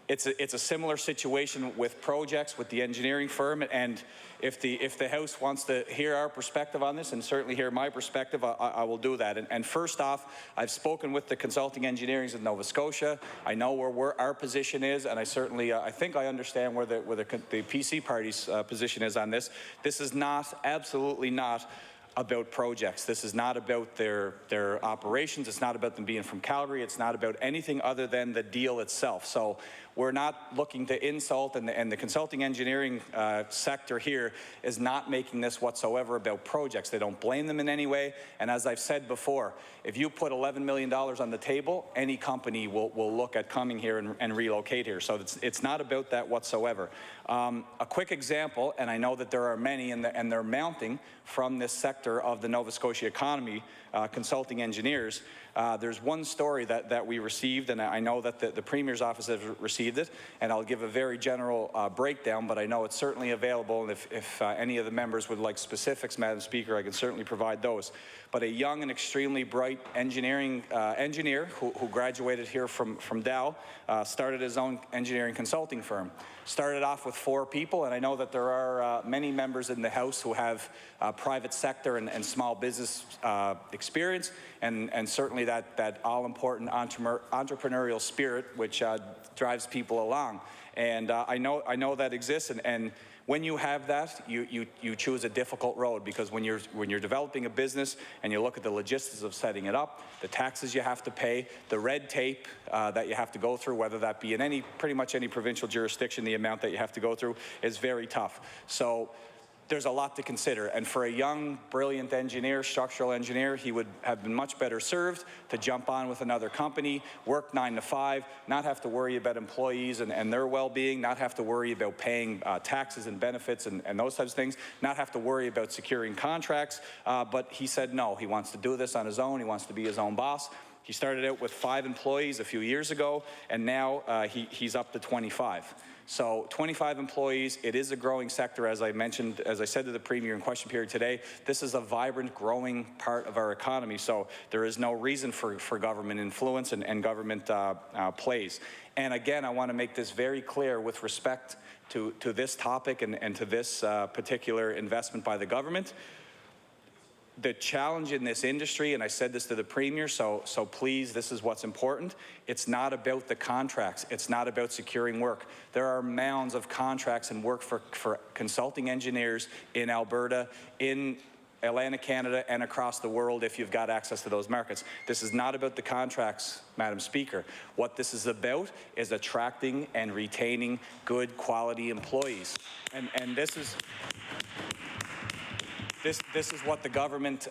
it's a similar situation with projects with the engineering firm. And if the House wants to hear our perspective on this, and certainly hear my perspective, I will do that. And first off, I've spoken with the consulting engineers in Nova Scotia. I know where our position is, and I certainly I think I understand where the PC party's position is on this. This is not, absolutely not, about projects. This is not about their operations. It's not about them being from Calgary. It's not about anything other than the deal itself. So we're not looking to insult, and the consulting engineering sector here is not making this whatsoever about projects. They don't blame them in any way. And as I've said before, if you put $11 million on the table, any company will look at coming here and relocate here. So it's not about that whatsoever. A quick example, and I know that there are many, and they're mounting from this sector of the Nova Scotia economy, consulting engineers. There's one story that we received, and I know that the Premier's office has received it, and I'll give a very general breakdown, but I know it's certainly available, and if any of the members would like specifics, Madam Speaker, I can certainly provide those. But a young and extremely bright engineer who graduated here from Dow started his own engineering consulting firm. Started off with 4 people, and I know that there are many members in the House who have private sector and small business experience, and certainly that all-important entrepreneurial spirit which drives people along. And I know that exists, and when you have that, you choose a difficult road, because when you're developing a business and you look at the logistics of setting it up, the taxes you have to pay, the red tape that you have to go through, whether that be in pretty much any provincial jurisdiction, the amount that you have to go through is very tough. So there's a lot to consider, and for a young, brilliant engineer, structural engineer, he would have been much better served to jump on with another company, work 9 to 5, not have to worry about employees and their well-being, not have to worry about paying taxes and benefits and those types of things, not have to worry about securing contracts, but he said no, he wants to do this on his own, he wants to be his own boss. He started out with 5 employees a few years ago, and now he's up to 25. So 25 employees, it is a growing sector, as I mentioned, as I said to the Premier in question period today. This is a vibrant, growing part of our economy, so there is no reason for government influence and government plays. And again, I want to make this very clear with respect to this topic and to this particular investment by the government. The challenge in this industry, and I said this to the Premier, so please, this is what's important. It's not about the contracts. It's not about securing work. There are mounds of contracts and work for consulting engineers in Alberta, in Atlantic Canada, and across the world if you've got access to those markets. This is not about the contracts, Madam Speaker. What this is about is attracting and retaining good quality employees. And this is... This is what the government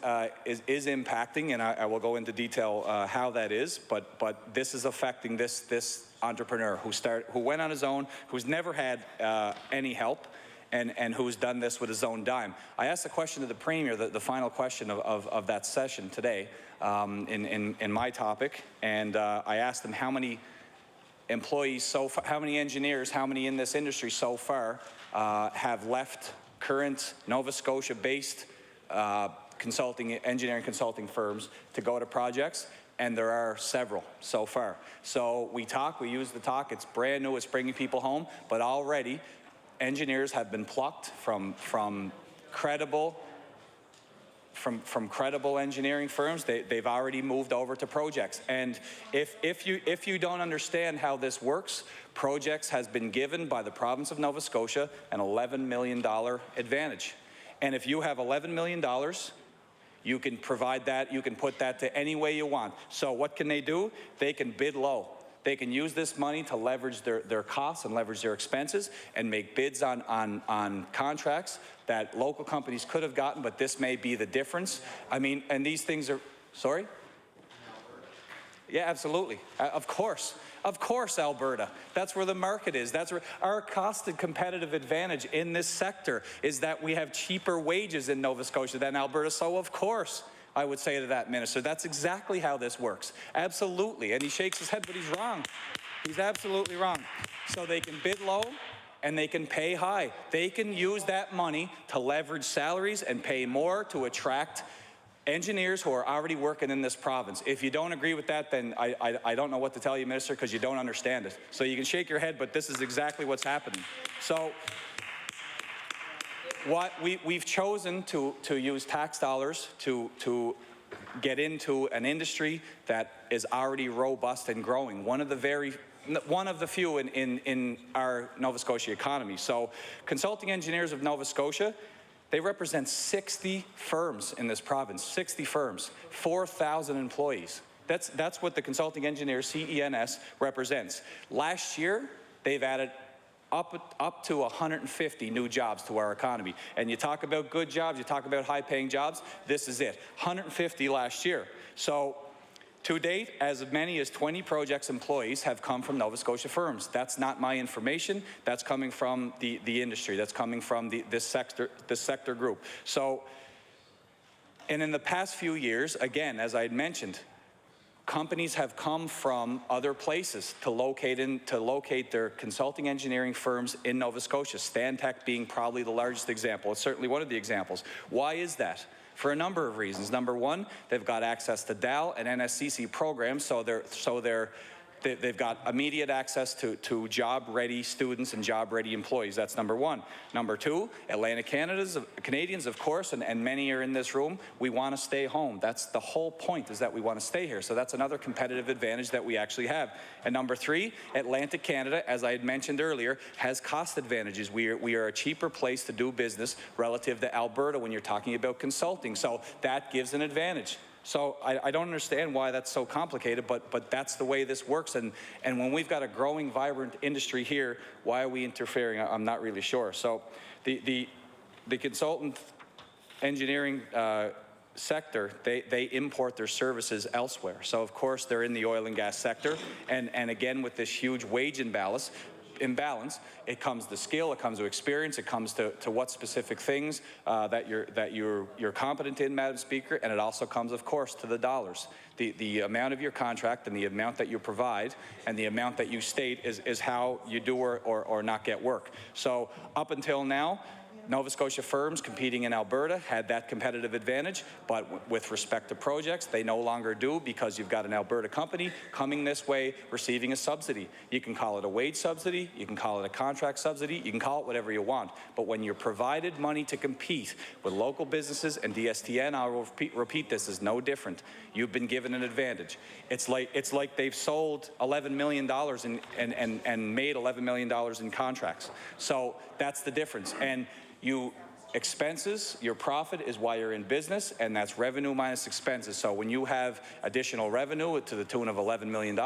is impacting, and I will go into detail how that is, but this is affecting this entrepreneur who went on his own, who's never had any help, and who's done this with his own dime. I asked the question to the Premier, the final question of that session today in my topic, and I asked him how many employees so far, how many engineers, how many in this industry so far have left current Nova Scotia-based engineering consulting firms to go to projects? And there are several so far. So we use the talk, it's brand new, it's bringing people home, but already engineers have been plucked from credible engineering firms. They've already moved over to projects. And if you don't understand how this works, projects has been given by the province of Nova Scotia an $11 million advantage. And if you have $11 million, you can provide that, you can put that to any way you want. So what can they do? They can bid low. They can use this money to leverage their costs and leverage their expenses and make bids on contracts that local companies could have gotten, but this may be the difference. I mean, and these things are, sorry? Yeah, absolutely. Of course. Of course, Alberta. That's where the market is. That's where our cost and competitive advantage in this sector is that we have cheaper wages in Nova Scotia than Alberta. So of course, I would say to that minister, that's exactly how this works. Absolutely. And he shakes his head, but he's wrong. He's absolutely wrong. So they can bid low and they can pay high. They can use that money to leverage salaries and pay more to attract engineers who are already working in this province. If you don't agree with that, then I don't know what to tell you, Minister, because you don't understand it. So you can shake your head, but this is exactly what's happening. So what we've chosen to use tax dollars to get into an industry that is already robust and growing. One of the few in our Nova Scotia economy. So consulting engineers of Nova Scotia, they represent 60 firms in this province, 60 firms, 4,000 employees. That's what the consulting engineers, CENS, represents. Last year, they've added up to 150 new jobs to our economy. And you talk about good jobs, you talk about high-paying jobs, this is it. 150 last year. So to date, as many as 20 projects employees have come from Nova Scotia firms. That's not my information. That's coming from the industry. That's coming from this sector group. So, and in the past few years, again, as I had mentioned, companies have come from other places to locate their consulting engineering firms in Nova Scotia. Stantec being probably the largest example. It's certainly one of the examples. Why is that? For a number of reasons. Number one, they've got access to DAL and NSCC programs, so they've got immediate access to job-ready students and job-ready employees. That's number one. Number two, Atlantic Canadians, of course, and many are in this room, we want to stay home. That's the whole point, is that we want to stay here. So that's another competitive advantage that we actually have. And number three, Atlantic Canada, as I had mentioned earlier, has cost advantages. We are a cheaper place to do business relative to Alberta when you're talking about consulting. So that gives an advantage. So I don't understand why that's so complicated, but that's the way this works. And when we've got a growing, vibrant industry here, why are we interfering? I'm not really sure. So the consultant engineering sector, they import their services elsewhere. So of course they're in the oil and gas sector, and again with this huge wage imbalance, it comes to skill, it comes to experience, it comes to what specific things that you're competent in, Madam Speaker, and it also comes, of course, to the dollars. The amount of your contract and the amount that you provide and the amount that you state is how you do or not get work. So up until now, Nova Scotia firms competing in Alberta had that competitive advantage, but with respect to projects, they no longer do, because you've got an Alberta company coming this way receiving a subsidy. You can call it a wage subsidy, you can call it a contract subsidy, you can call it whatever you want, but when you're provided money to compete with local businesses, and DSTN, I'll repeat this, is no different. You've been given an advantage. It's like they've sold $11 million and made $11 million in contracts. So that's the difference. And expenses, your profit is why you're in business, and that's revenue minus expenses. So when you have additional revenue to the tune of $11 million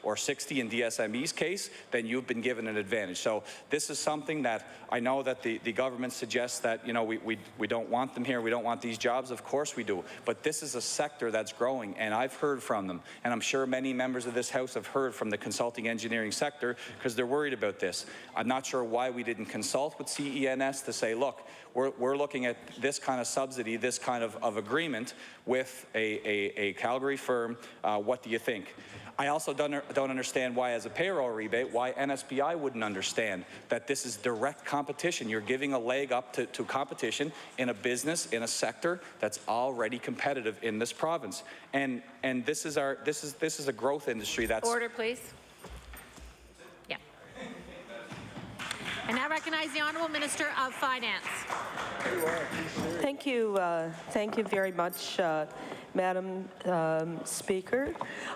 or 60 in DSME's case, then you've been given an advantage. So this is something that I know that the government suggests that, you know, we don't want them here, we don't want these jobs. Of course we do. But this is a sector that's growing, and I've heard from them, and I'm sure many members of this House have heard from the consulting engineering sector because they're worried about this. I'm not sure why we didn't consult with CENS to say, look, we're we're looking at this kind of subsidy, this kind of agreement with a Calgary firm. What do you think? I also don't understand why, as a payroll rebate, why NSPI wouldn't understand that this is direct competition. You're giving a leg up to competition in a business, in a sector that's already competitive in this province. And this is a growth industry that's... Order, please. Yeah. And I recognize the Honourable Minister of Finance. Thank you very much, Madam Speaker.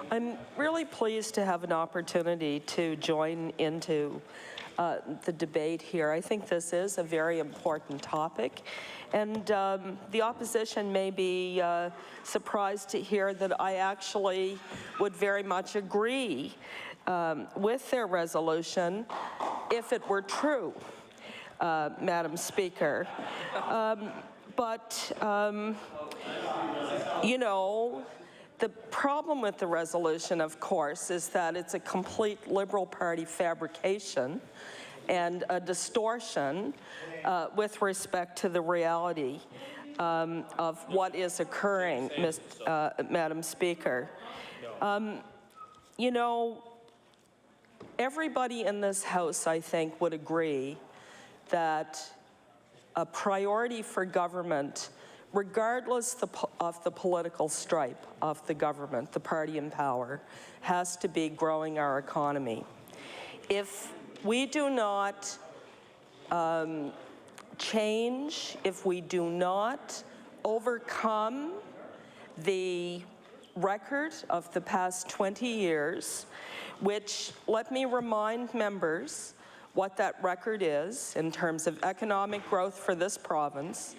I'm really pleased to have an opportunity to join into the debate here. I think this is a very important topic, and the opposition may be surprised to hear that I actually would very much agree with their resolution if it were true, Madam Speaker. You know, the problem with the resolution, of course, is that it's a complete Liberal Party fabrication and a distortion with respect to the reality of what is occurring, Madam Speaker. You know, everybody in this House, I think, would agree that a priority for government, regardless of the political stripe of the government, the party in power, has to be growing our economy. If we do not change, if we do not overcome the record of the past 20 years, which, let me remind members what that record is in terms of economic growth for this province.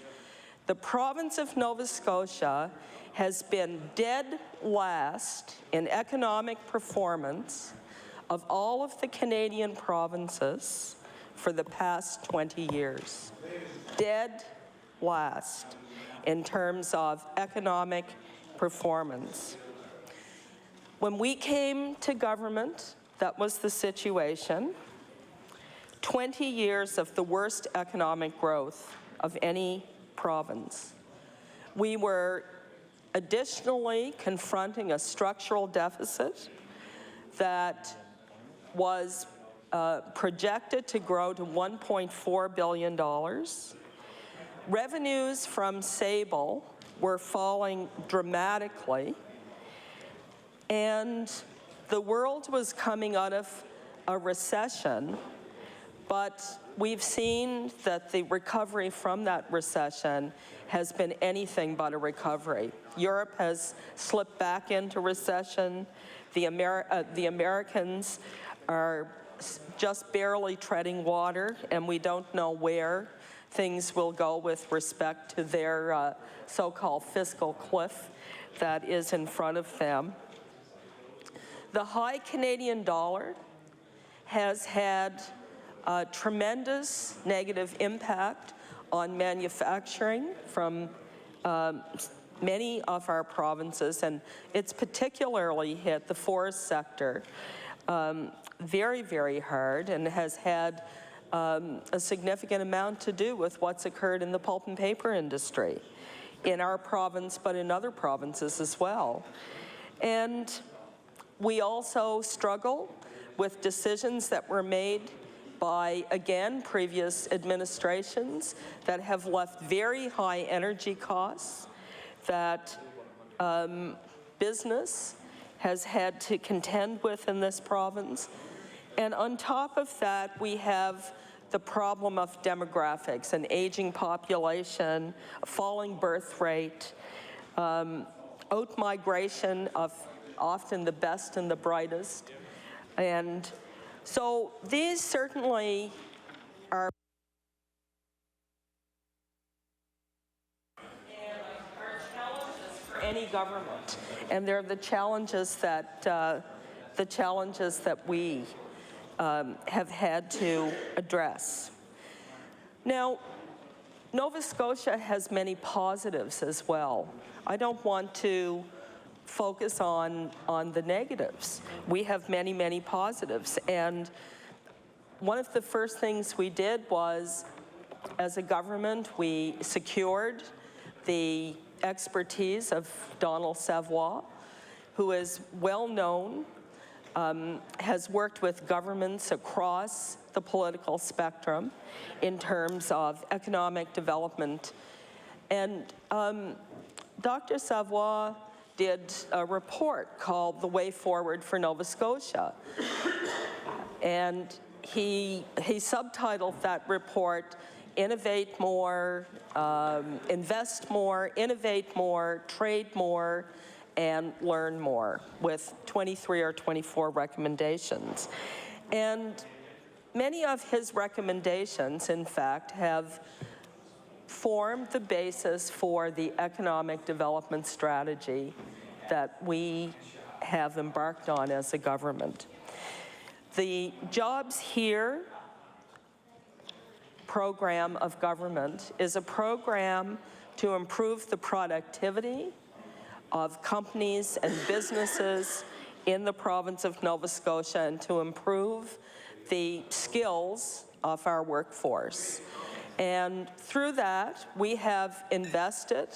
The province of Nova Scotia has been dead last in economic performance of all of the Canadian provinces for the past 20 years. Dead last in terms of economic performance. When we came to government, that was the situation. 20 years of the worst economic growth of any province. We were additionally confronting a structural deficit that was projected to grow to $1.4 billion. Revenues from Sable were falling dramatically, and the world was coming out of a recession, but we've seen that the recovery from that recession has been anything but a recovery. Europe has slipped back into recession. The Americans are just barely treading water, and we don't know where things will go with respect to their so-called fiscal cliff that is in front of them. The high Canadian dollar has had a tremendous negative impact on manufacturing from many of our provinces, and it's particularly hit the forest sector very, very hard, and has had a significant amount to do with what's occurred in the pulp and paper industry in our province, but in other provinces as well. And we also struggle with decisions that were made by, again, previous administrations that have left very high energy costs that business has had to contend with in this province. And on top of that, we have the problem of demographics, an aging population, a falling birth rate, out-migration of often the best and the brightest. And so these certainly are challenges for any government, and they're the challenges that we have had to address. Now, Nova Scotia has many positives as well. I don't want to focus on the negatives. We have many, many positives. And one of the first things we did was as a government, we secured the expertise of Donald Savoy, who is well known, has worked with governments across the political spectrum in terms of economic development. And Dr. Savoy did a report called The Way Forward for Nova Scotia. And he subtitled that report, Innovate More, Invest More, Innovate More, Trade More, and Learn More, with 23 or 24 recommendations. And many of his recommendations, in fact, have formed the basis for the economic development strategy that we have embarked on as a government. The Jobs Here program of government is a program to improve the productivity of companies and businesses in the province of Nova Scotia and to improve the skills of our workforce. And through that, we have invested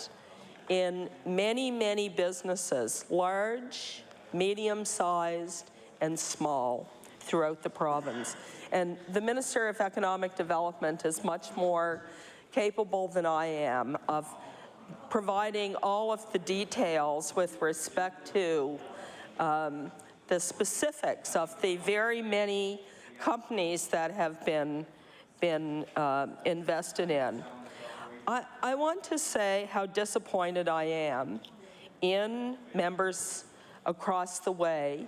in many, many businesses, large, medium-sized, and small, throughout the province. And the Minister of Economic Development is much more capable than I am of providing all of the details with respect to the specifics of the very many companies that have been invested in. I want to say how disappointed I am in members across the way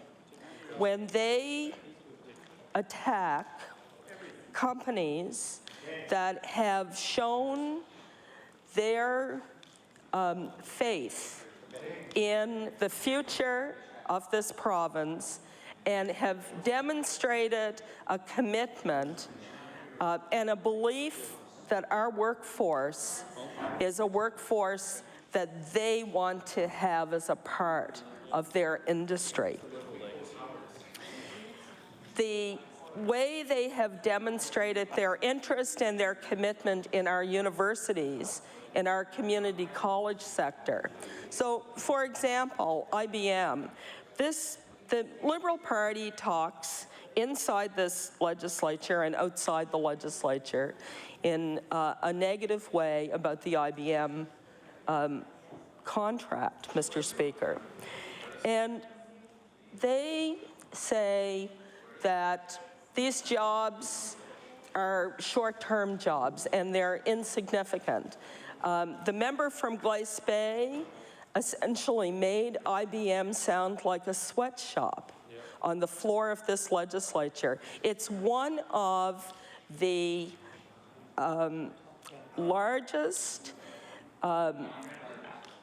when they attack companies that have shown their faith in the future of this province and have demonstrated a commitment and a belief that our workforce is a workforce that they want to have as a part of their industry. The way they have demonstrated their interest and their commitment in our universities, in our community college sector. So, for example, IBM, the Liberal Party talks inside this legislature and outside the legislature in a negative way about the IBM contract, Mr. Speaker. And they say that these jobs are short-term jobs and they're insignificant. The member from Glace Bay essentially made IBM sound like a sweatshop on the floor of this legislature. It's one of the largest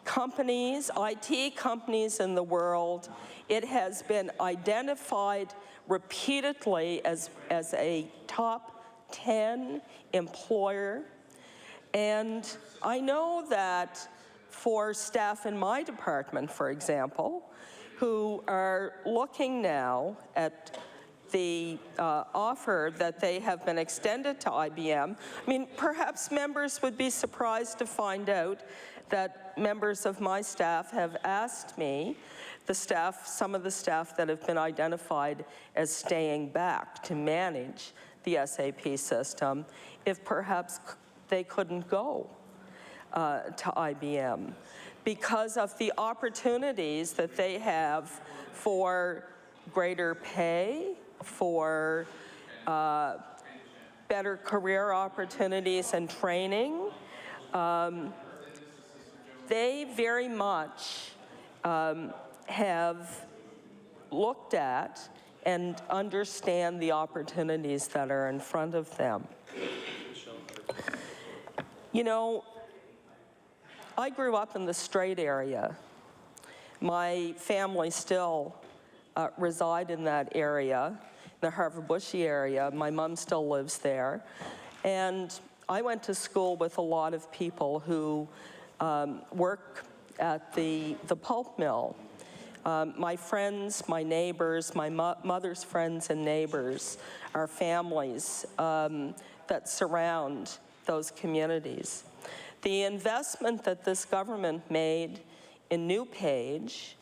companies, IT companies in the world. It has been identified repeatedly as a top 10 employer. And I know that for staff in my department, for example, who are looking now at the offer that they have been extended to IBM. I mean, perhaps members would be surprised to find out that members of my staff have asked me, some of the staff that have been identified as staying back to manage the SAP system, if perhaps they couldn't go to IBM because of the opportunities that they have for greater pay, for better career opportunities and training. They very much have looked at and understand the opportunities that are in front of them. You know, I grew up in the Strait area. My family still reside in that area, the Harvard Bushy area. My mom still lives there. And I went to school with a lot of people who work at the pulp mill. My friends, my neighbors, my mother's friends and neighbors are families that surround those communities. The investment that this government made in New Page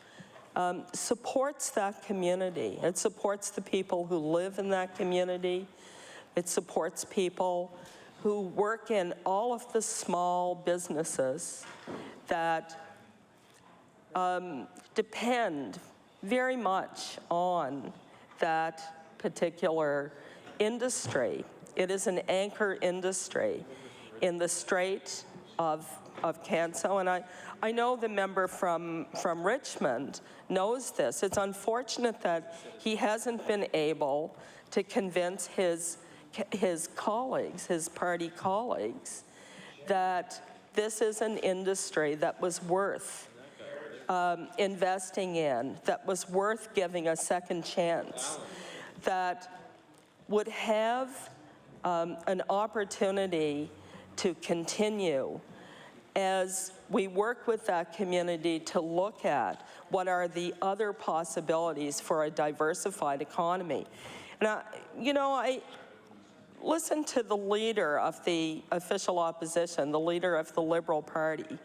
supports that community. It supports the people who live in that community. It supports people who work in all of the small businesses that depend very much on that particular industry. It is an anchor industry in the Strait of Canso, and I know the member from Richmond knows this. It's unfortunate that he hasn't been able to convince his colleagues, his party colleagues, that this is an industry that was worth investing in, that was worth giving a second chance, that would have an opportunity to continue as we work with that community to look at what are the other possibilities for a diversified economy. And I listened to the leader of the official opposition, the leader of the Liberal Party,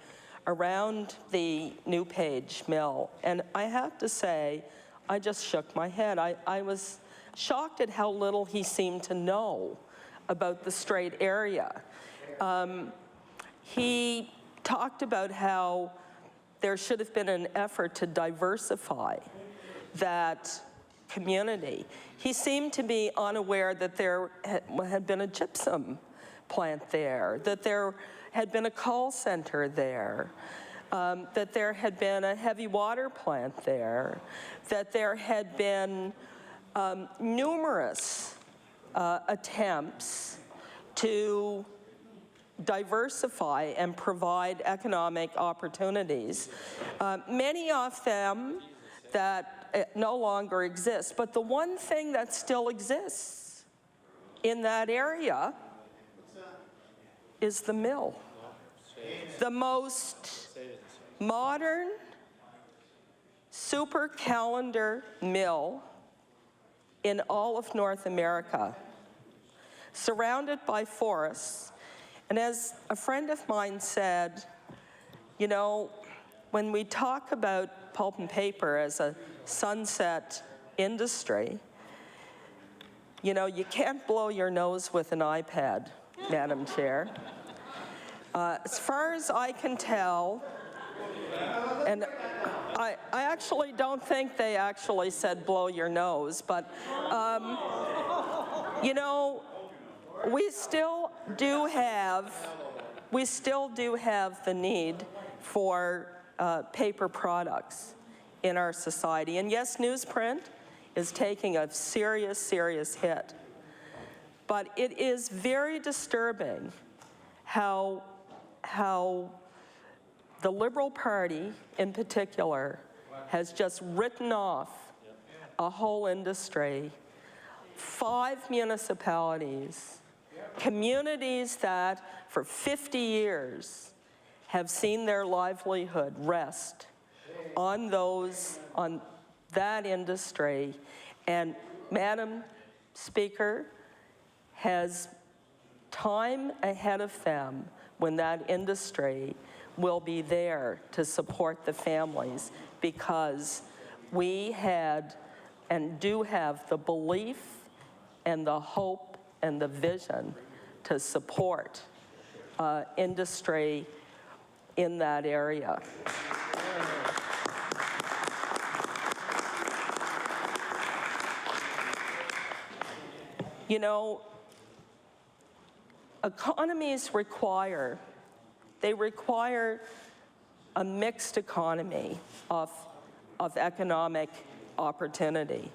around the New Page mill, and I have to say, I just shook my head. I was shocked at how little he seemed to know about the Strait area. He talked about how there should have been an effort to diversify that community. He seemed to be unaware that there had been a gypsum plant there, that there had been a call center there, that there had been a heavy water plant there, that there had been numerous attempts to diversify and provide economic opportunities, many of them that no longer exist. But the one thing that still exists in that area is the mill. The most modern super calendar mill in all of North America, surrounded by forests. And as a friend of mine said, you know, when we talk about pulp and paper as a sunset industry, you know, you can't blow your nose with an iPad, Madam Chair. As far as I can tell, and I actually don't think they actually said blow your nose, but, you know, we still do have the need for paper products in our society. And yes, newsprint is taking a serious, serious hit. But it is very disturbing how the Liberal Party, in particular, has just written off a whole industry, 5 municipalities, communities that for 50 years have seen their livelihood rest on that industry. And Madam Speaker, has time ahead of them when that industry will be there to support the families, because we had and do have the belief and the hope and the vision to support industry in that area. You know, economies require a mixed economy of economic opportunity.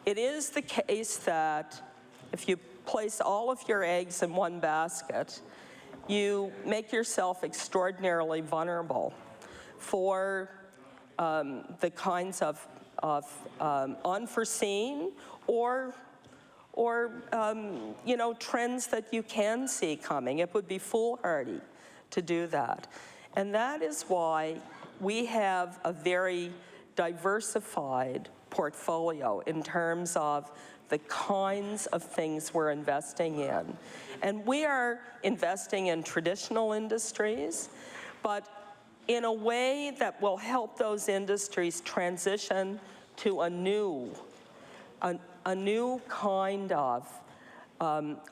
It is the case that if you place all of your eggs in one basket, you make yourself extraordinarily vulnerable for the kinds of unforeseen or you know, trends that you can see coming. It would be foolhardy to do that. And that is why we have a very diversified portfolio in terms of the kinds of things we're investing in. And we are investing in traditional industries, but in a way that will help those industries transition to a new kind of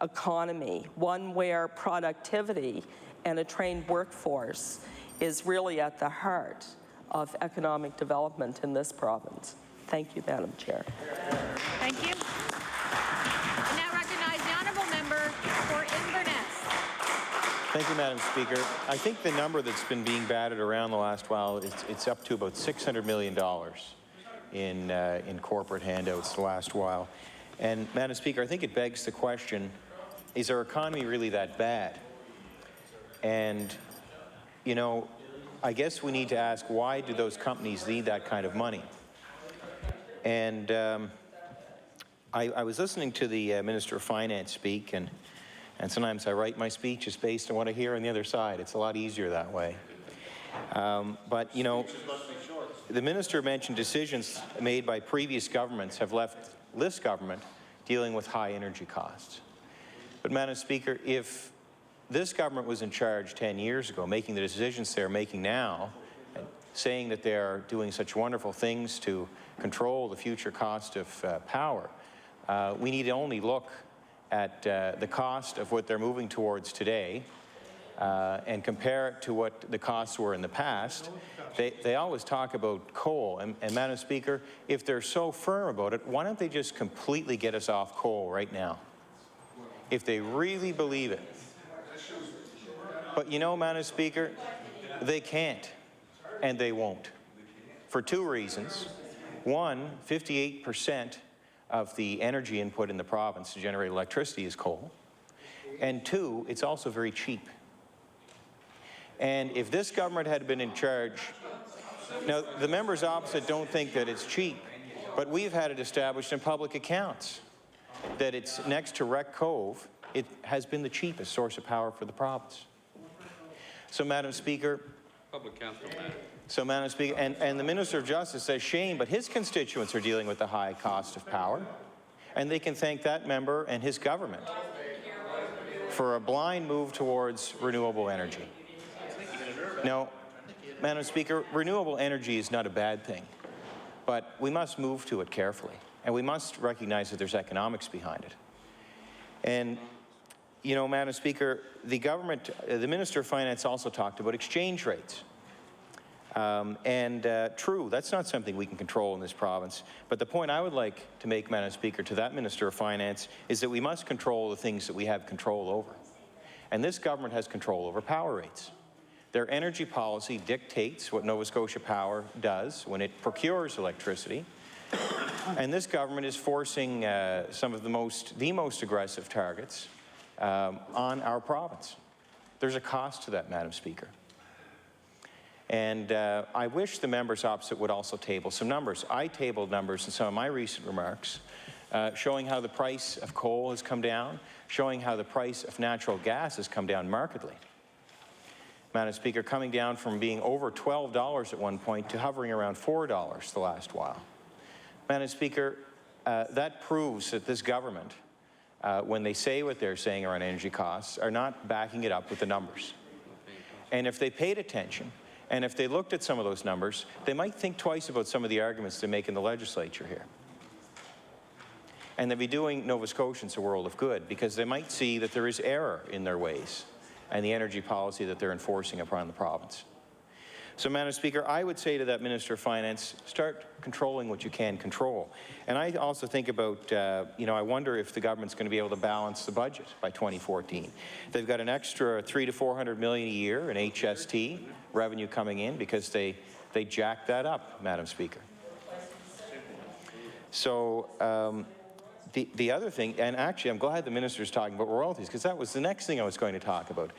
economy, one where productivity and a trained workforce is really at the heart of economic development in this province. Thank you, Madam Chair. Thank you. I now recognize the honourable member for Inverness. Thank you, Madam Speaker. I think the number that's been being batted around the last while, it's up to about $600 million in corporate handouts the last while. And, Madam Speaker, I think it begs the question, is our economy really that bad? And, you know, I guess we need to ask, why do those companies need that kind of money? And I was listening to the Minister of Finance speak, and sometimes I write my speeches based on what I hear on the other side. It's a lot easier that way. But, you know, the Minister mentioned decisions made by previous governments have left this government dealing with high energy costs. But, Madam Speaker, if this government was in charge 10 years ago, making the decisions they're making now, and saying that they're doing such wonderful things to control the future cost of power, we need to only look at the cost of what they're moving towards today and compare it to what the costs were in the past. They always talk about coal, and Madam Speaker, if they're so firm about it, why don't they just completely get us off coal right now? If they really believe it. But you know, Madam Speaker, they can't, and they won't, for two reasons. One, 58% of the energy input in the province to generate electricity is coal. And two, it's also very cheap. And if this government had been in charge, now the members opposite don't think that it's cheap, but we've had it established in public accounts that it's next to Wreck Cove, it has been the cheapest source of power for the province. So, Madam Speaker, Madam Speaker, and the Minister of Justice says shame, but his constituents are dealing with the high cost of power, and they can thank that member and his government for a blind move towards renewable energy. Now, Madam Speaker, renewable energy is not a bad thing, but we must move to it carefully, and we must recognize that there's economics behind it. And you know, Madam Speaker, the government, the Minister of Finance also talked about exchange rates. True, that's not something we can control in this province. But the point I would like to make, Madam Speaker, to that Minister of Finance is that we must control the things that we have control over. And this government has control over power rates. Their energy policy dictates what Nova Scotia Power does when it procures electricity. And this government is forcing some of the most aggressive targets on our province. There's a cost to that, Madam Speaker. And I wish the members opposite would also table some numbers. I tabled numbers in some of my recent remarks showing how the price of coal has come down, showing how the price of natural gas has come down markedly. Madam Speaker, coming down from being over $12 at one point to hovering around $4 the last while. Madam Speaker, that proves that this government, when they say what they're saying around energy costs, are not backing it up with the numbers. And if they paid attention, and if they looked at some of those numbers, they might think twice about some of the arguments they make in the legislature here. And they'd be doing Nova Scotians a world of good, because they might see that there is error in their ways and the energy policy that they're enforcing upon the province. So, Madam Speaker, I would say to that Minister of Finance, start controlling what you can control. And I also think about, I wonder if the government's going to be able to balance the budget by 2014. They've got an extra $300 to $400 million a year in HST revenue coming in because they jacked that up, Madam Speaker. So, the other thing, and actually I'm glad the Minister's talking about royalties, because that was the next thing I was going to talk about.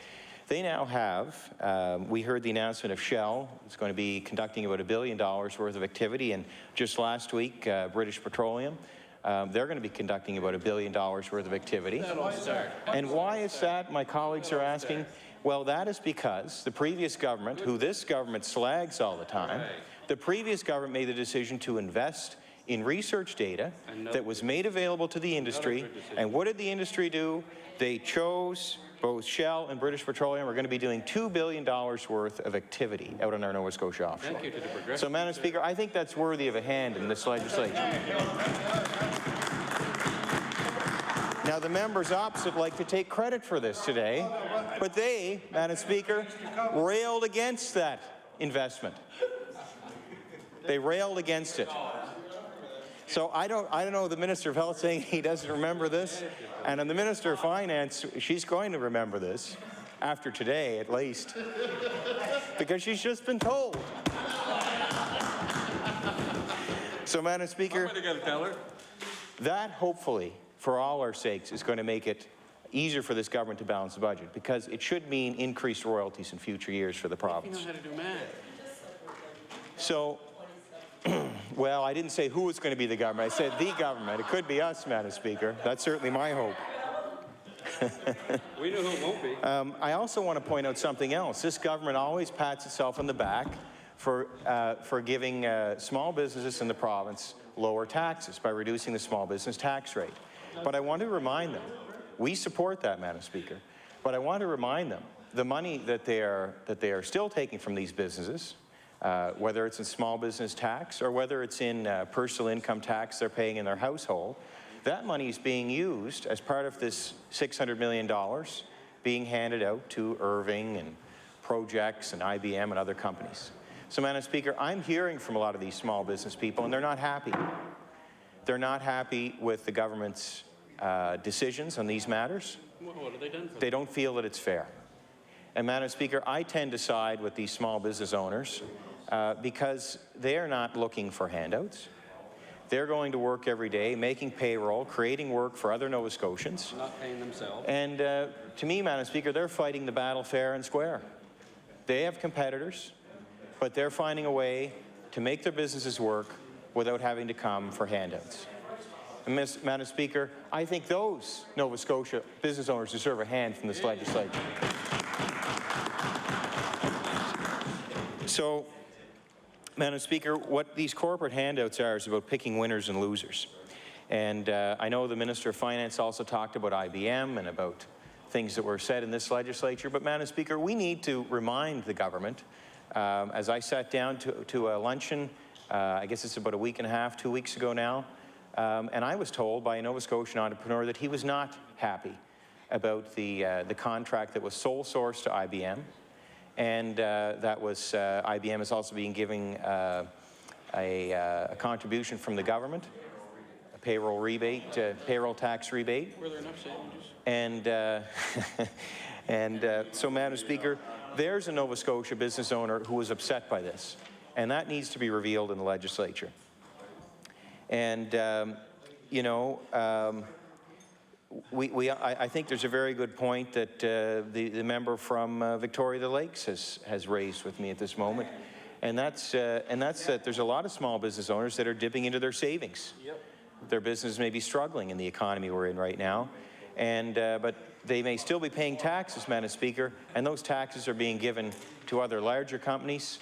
They now have, we heard the announcement of Shell is going to be conducting about $1 billion worth of activity, and just last week, British Petroleum, they're going to be conducting about $1 billion worth of activity. And why is that, my colleagues are asking? Well, that is because the previous government, who this government slags all the time, the previous government made the decision to invest in research data that was made available to the industry. And what did the industry do? They chose, both Shell and British Petroleum are going to be doing $2 billion worth of activity out on our Nova Scotia offshore. Thank you to the Progressive. So, Madam Speaker, I think that's worthy of a hand in this legislature. Now, the members opposite like to take credit for this today, but they, Madam Speaker, railed against that investment. They railed against it. So I don't know the Minister of Health saying he doesn't remember this, and the Minister of Finance, she's going to remember this, after today at least, because she's just been told. So, Madam Speaker, that hopefully, for all our sakes, is going to make it easier for this government to balance the budget, because it should mean increased royalties in future years for the province. You know how to do math. So, well, I didn't say who was going to be the government. I said the government. It could be us, Madam Speaker. That's certainly my hope. We know who it won't be. I also want to point out something else. This government always pats itself on the back for giving small businesses in the province lower taxes by reducing the small business tax rate. But I want to remind them, we support that, Madam Speaker, but I want to remind them the money that they are still taking from these businesses, whether it's in small business tax or whether it's in personal income tax they're paying in their household, that money is being used as part of this $600 million being handed out to Irving and Projects and IBM and other companies. So, Madam Speaker, I'm hearing from a lot of these small business people, and they're not happy. They're not happy with the government's decisions on these matters. What have they done for They don't feel that it's fair. And, Madam Speaker, I tend to side with these small business owners because they're not looking for handouts. They're going to work every day, making payroll, creating work for other Nova Scotians. Not paying themselves. And to me, Madam Speaker, they're fighting the battle fair and square. They have competitors, but they're finding a way to make their businesses work without having to come for handouts. And Madam Speaker, I think those Nova Scotia business owners deserve a hand from this legislature. So, Madam Speaker, what these corporate handouts are is about picking winners and losers. And I know the Minister of Finance also talked about IBM and about things that were said in this legislature, but Madam Speaker, we need to remind the government, as I sat down to a luncheon, I guess it's about a week and a half, 2 weeks ago now, and I was told by a Nova Scotian entrepreneur that he was not happy about the contract that was sole sourced to IBM, and that was IBM is also being given a contribution from the government, a payroll rebate, payroll tax rebate. Were there enough sandwiches? And so, Madam Speaker, there's a Nova Scotia business owner who was upset by this, and that needs to be revealed in the legislature. And you know, I think there's a very good point that the member from Victoria the Lakes has raised with me at this moment, and that's that there's a lot of small business owners that are dipping into their savings. Yep. Their business may be struggling in the economy we're in right now, and but they may still be paying taxes, Madam Speaker, and those taxes are being given to other larger companies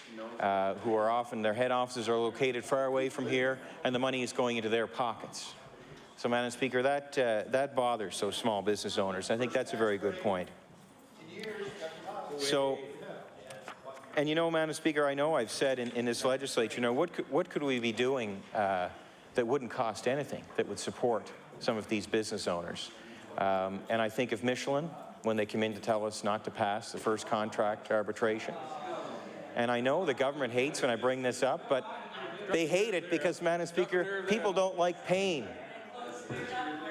who are often, their head offices are located far away from here, and the money is going into their pockets. So, Madam Speaker, that bothers those small business owners. I think that's a very good point. So, and you know, Madam Speaker, I know I've said in this legislature, you know, what could we be doing that wouldn't cost anything, that would support some of these business owners? And I think of Michelin, when they come in to tell us not to pass the first contract arbitration. And I know the government hates when I bring this up, but they hate it because, Madam Speaker, people don't like pain.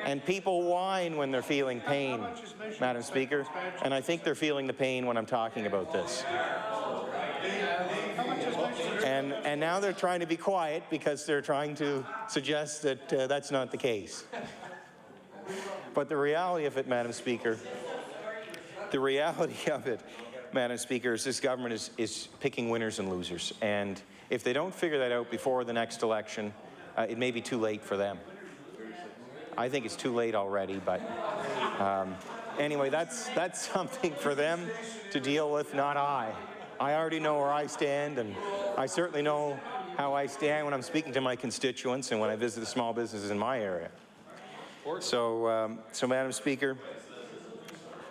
And people whine when they're feeling pain, Madam Speaker. And I think they're feeling the pain when I'm talking about this. And now they're trying to be quiet because they're trying to suggest that that's not the case. But the reality of it, Madam Speaker, is this government is picking winners and losers. And if they don't figure that out before the next election, it may be too late for them. I think it's too late already, but anyway, that's something for them to deal with, not I. I already know where I stand, and I certainly know how I stand when I'm speaking to my constituents and when I visit the small businesses in my area. So, Madam Speaker,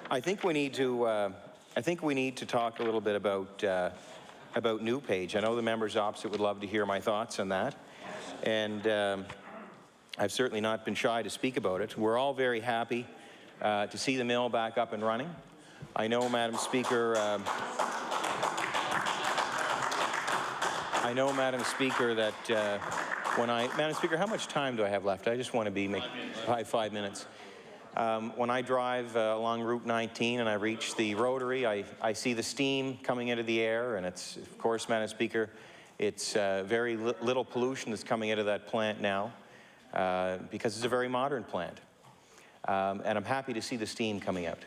I think we need to talk a little bit about New Page. I know the members opposite would love to hear my thoughts on that, and I've certainly not been shy to speak about it. We're all very happy to see the mill back up and running. I know, Madam Speaker, that Madam Speaker, how much time do I have left? I just want to be 5 minutes. When I drive along Route 19 and I reach the rotary, I see the steam coming into the air, and it's, of course, Madam Speaker, it's very little pollution that's coming into that plant now because it's a very modern plant. And I'm happy to see the steam coming out.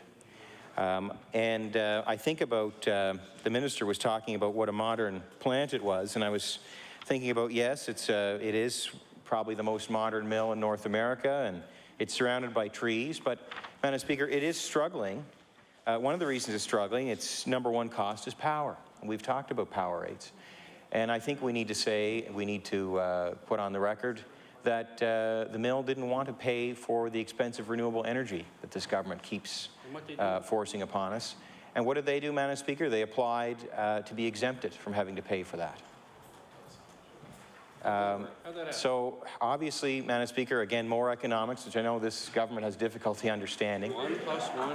I think about, the minister was talking about what a modern plant it was, and I was thinking about, yes, it is probably the most modern mill in North America, and it's surrounded by trees, but, Madam Speaker, it is struggling. One of the reasons it's struggling, its number one cost is power. And we've talked about power rates. And I think we need to put on the record that the mill didn't want to pay for the expensive renewable energy that this government keeps forcing upon us. And what did they do, Madam Speaker? They applied to be exempted from having to pay for that. So obviously, Madam Speaker, again, more economics, which I know this government has difficulty understanding.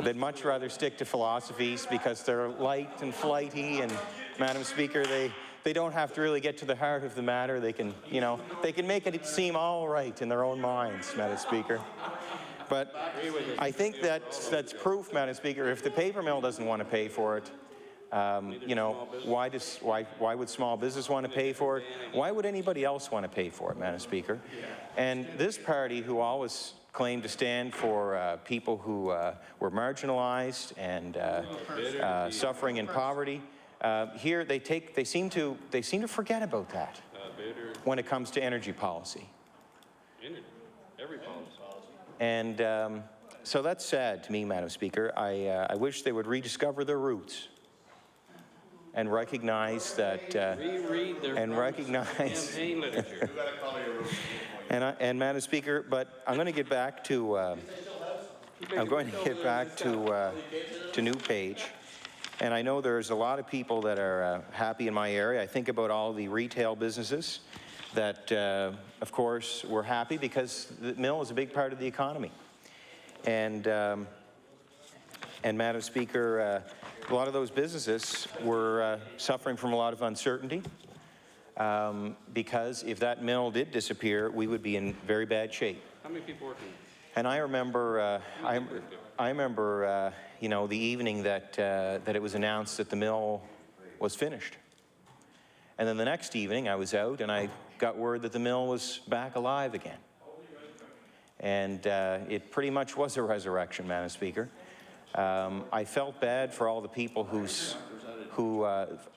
They'd much rather stick to philosophies because they're light and flighty, and Madam Speaker, they don't have to really get to the heart of the matter. They can, they can make it seem all right in their own minds, Madam Speaker. But I think that's proof, Madam Speaker, if the paper mill doesn't want to pay for it, why would small business want to pay for it? Why would anybody else want to pay for it, Madam Speaker? And this party, who always claimed to stand for people who were marginalized and suffering in poverty, here they seem to forget about that when it comes to energy policy. Every policy. And so that's sad to me, Madam Speaker. I wish they would rediscover their roots and recognize that, and recognize, and Madam Speaker, but I'm going to get back to, to New Page, and I know there's a lot of people that are happy in my area. I think about all the retail businesses that, of course, were happy because the mill is a big part of the economy, and Madam Speaker, a lot of those businesses were suffering from a lot of uncertainty because if that mill did disappear, we would be in very bad shape. How many people working? And I remember, the evening that it was announced that the mill was finished. And then the next evening, I was out and I got word that the mill was back alive again. And it pretty much was a resurrection, Madam Speaker. I felt bad for all the people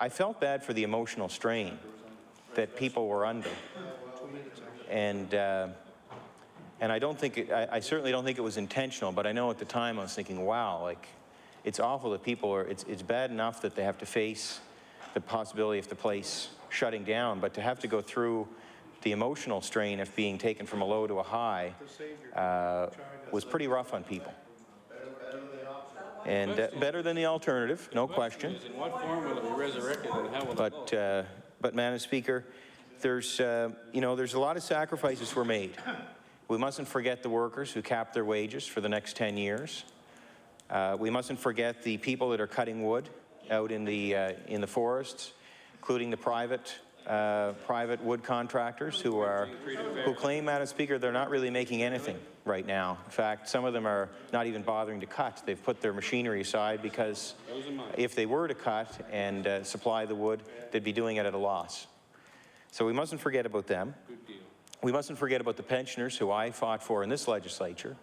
I felt bad for the emotional strain that people were under. And I don't think I certainly don't think it was intentional, but I know at the time I was thinking, wow, like, it's awful that it's bad enough that they have to face the possibility of the place shutting down, but to have to go through the emotional strain of being taken from a low to a high was pretty rough on people. And better than the alternative, no question. In what form will it be resurrected and how will it go? But Madam Speaker, there's a lot of sacrifices were made. We mustn't forget the workers who capped their wages for the next 10 years. We mustn't forget the people that are cutting wood out in the forests, including the private wood contractors who claim, Madam Speaker, they're not really making anything right now. In fact, some of them are not even bothering to cut. They've put their machinery aside because if they were to cut and supply the wood, they'd be doing it at a loss. So we mustn't forget about them. We mustn't forget about the pensioners who I fought for in this legislature,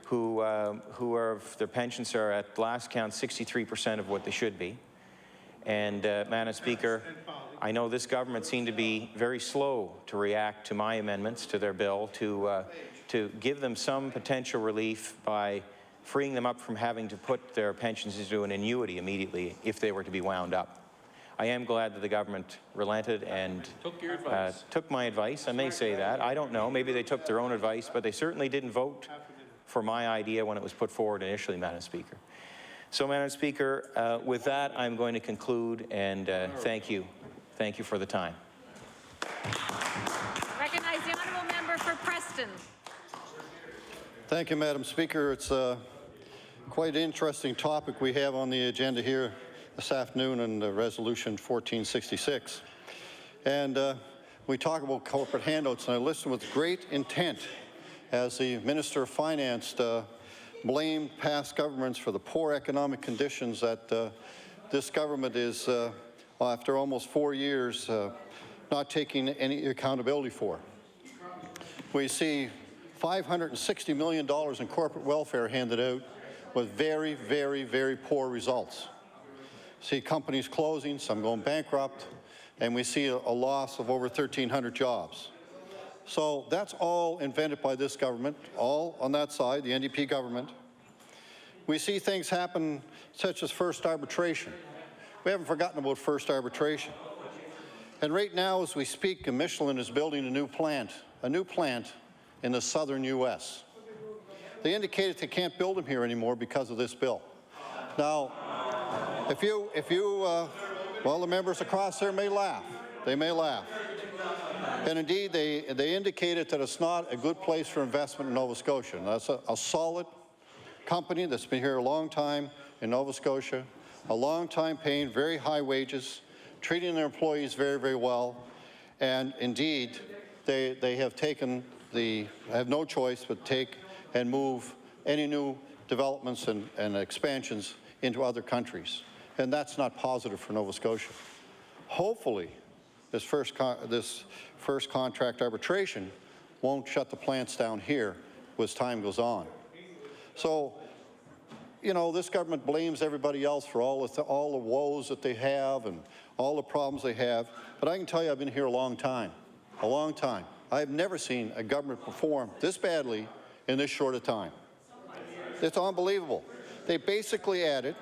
who their pensions are at last count 63% of what they should be. And Madam Speaker, I know this government seemed to be very slow to react to my amendments to their bill to give them some potential relief by freeing them up from having to put their pensions into an annuity immediately if they were to be wound up. I am glad that the government relented and Took your advice. took my advice. I may say that. I don't know. Maybe they took their own advice, but they certainly didn't vote for my idea when it was put forward initially, Madam Speaker. So, Madam Speaker, with that, I'm going to conclude and thank you. Thank you for the time. Recognize the honourable member for Preston. Thank you, Madam Speaker. It's quite an interesting topic we have on the agenda here this afternoon in Resolution 1466. And we talk about corporate handouts, and I listened with great intent as the Minister of Finance blamed past governments for the poor economic conditions that this government is, after almost 4 years, not taking any accountability for. We see $560 million in corporate welfare handed out with very, very, very poor results. See companies closing, some going bankrupt, and we see a loss of over 1,300 jobs. So that's all invented by this government, all on that side, the NDP government. We see things happen such as first arbitration. We haven't forgotten about first arbitration. And right now, as we speak, Michelin is building a new plant in the southern U.S. They indicated they can't build them here anymore because of this bill. Now, well, the members across there may laugh. They may laugh. And indeed, they indicated that it's not a good place for investment in Nova Scotia. And that's a solid company that's been here a long time in Nova Scotia, a long time paying very high wages, treating their employees very, very well. And indeed, they have have no choice but take and move any new developments and expansions into other countries. And that's not positive for Nova Scotia. Hopefully, this first contract arbitration won't shut the plants down here as time goes on. So, you know, this government blames everybody else for all the woes that they have and all the problems they have. But I can tell you I've been here a long time. I have never seen a government perform this badly in this short a time. It's unbelievable. They basically added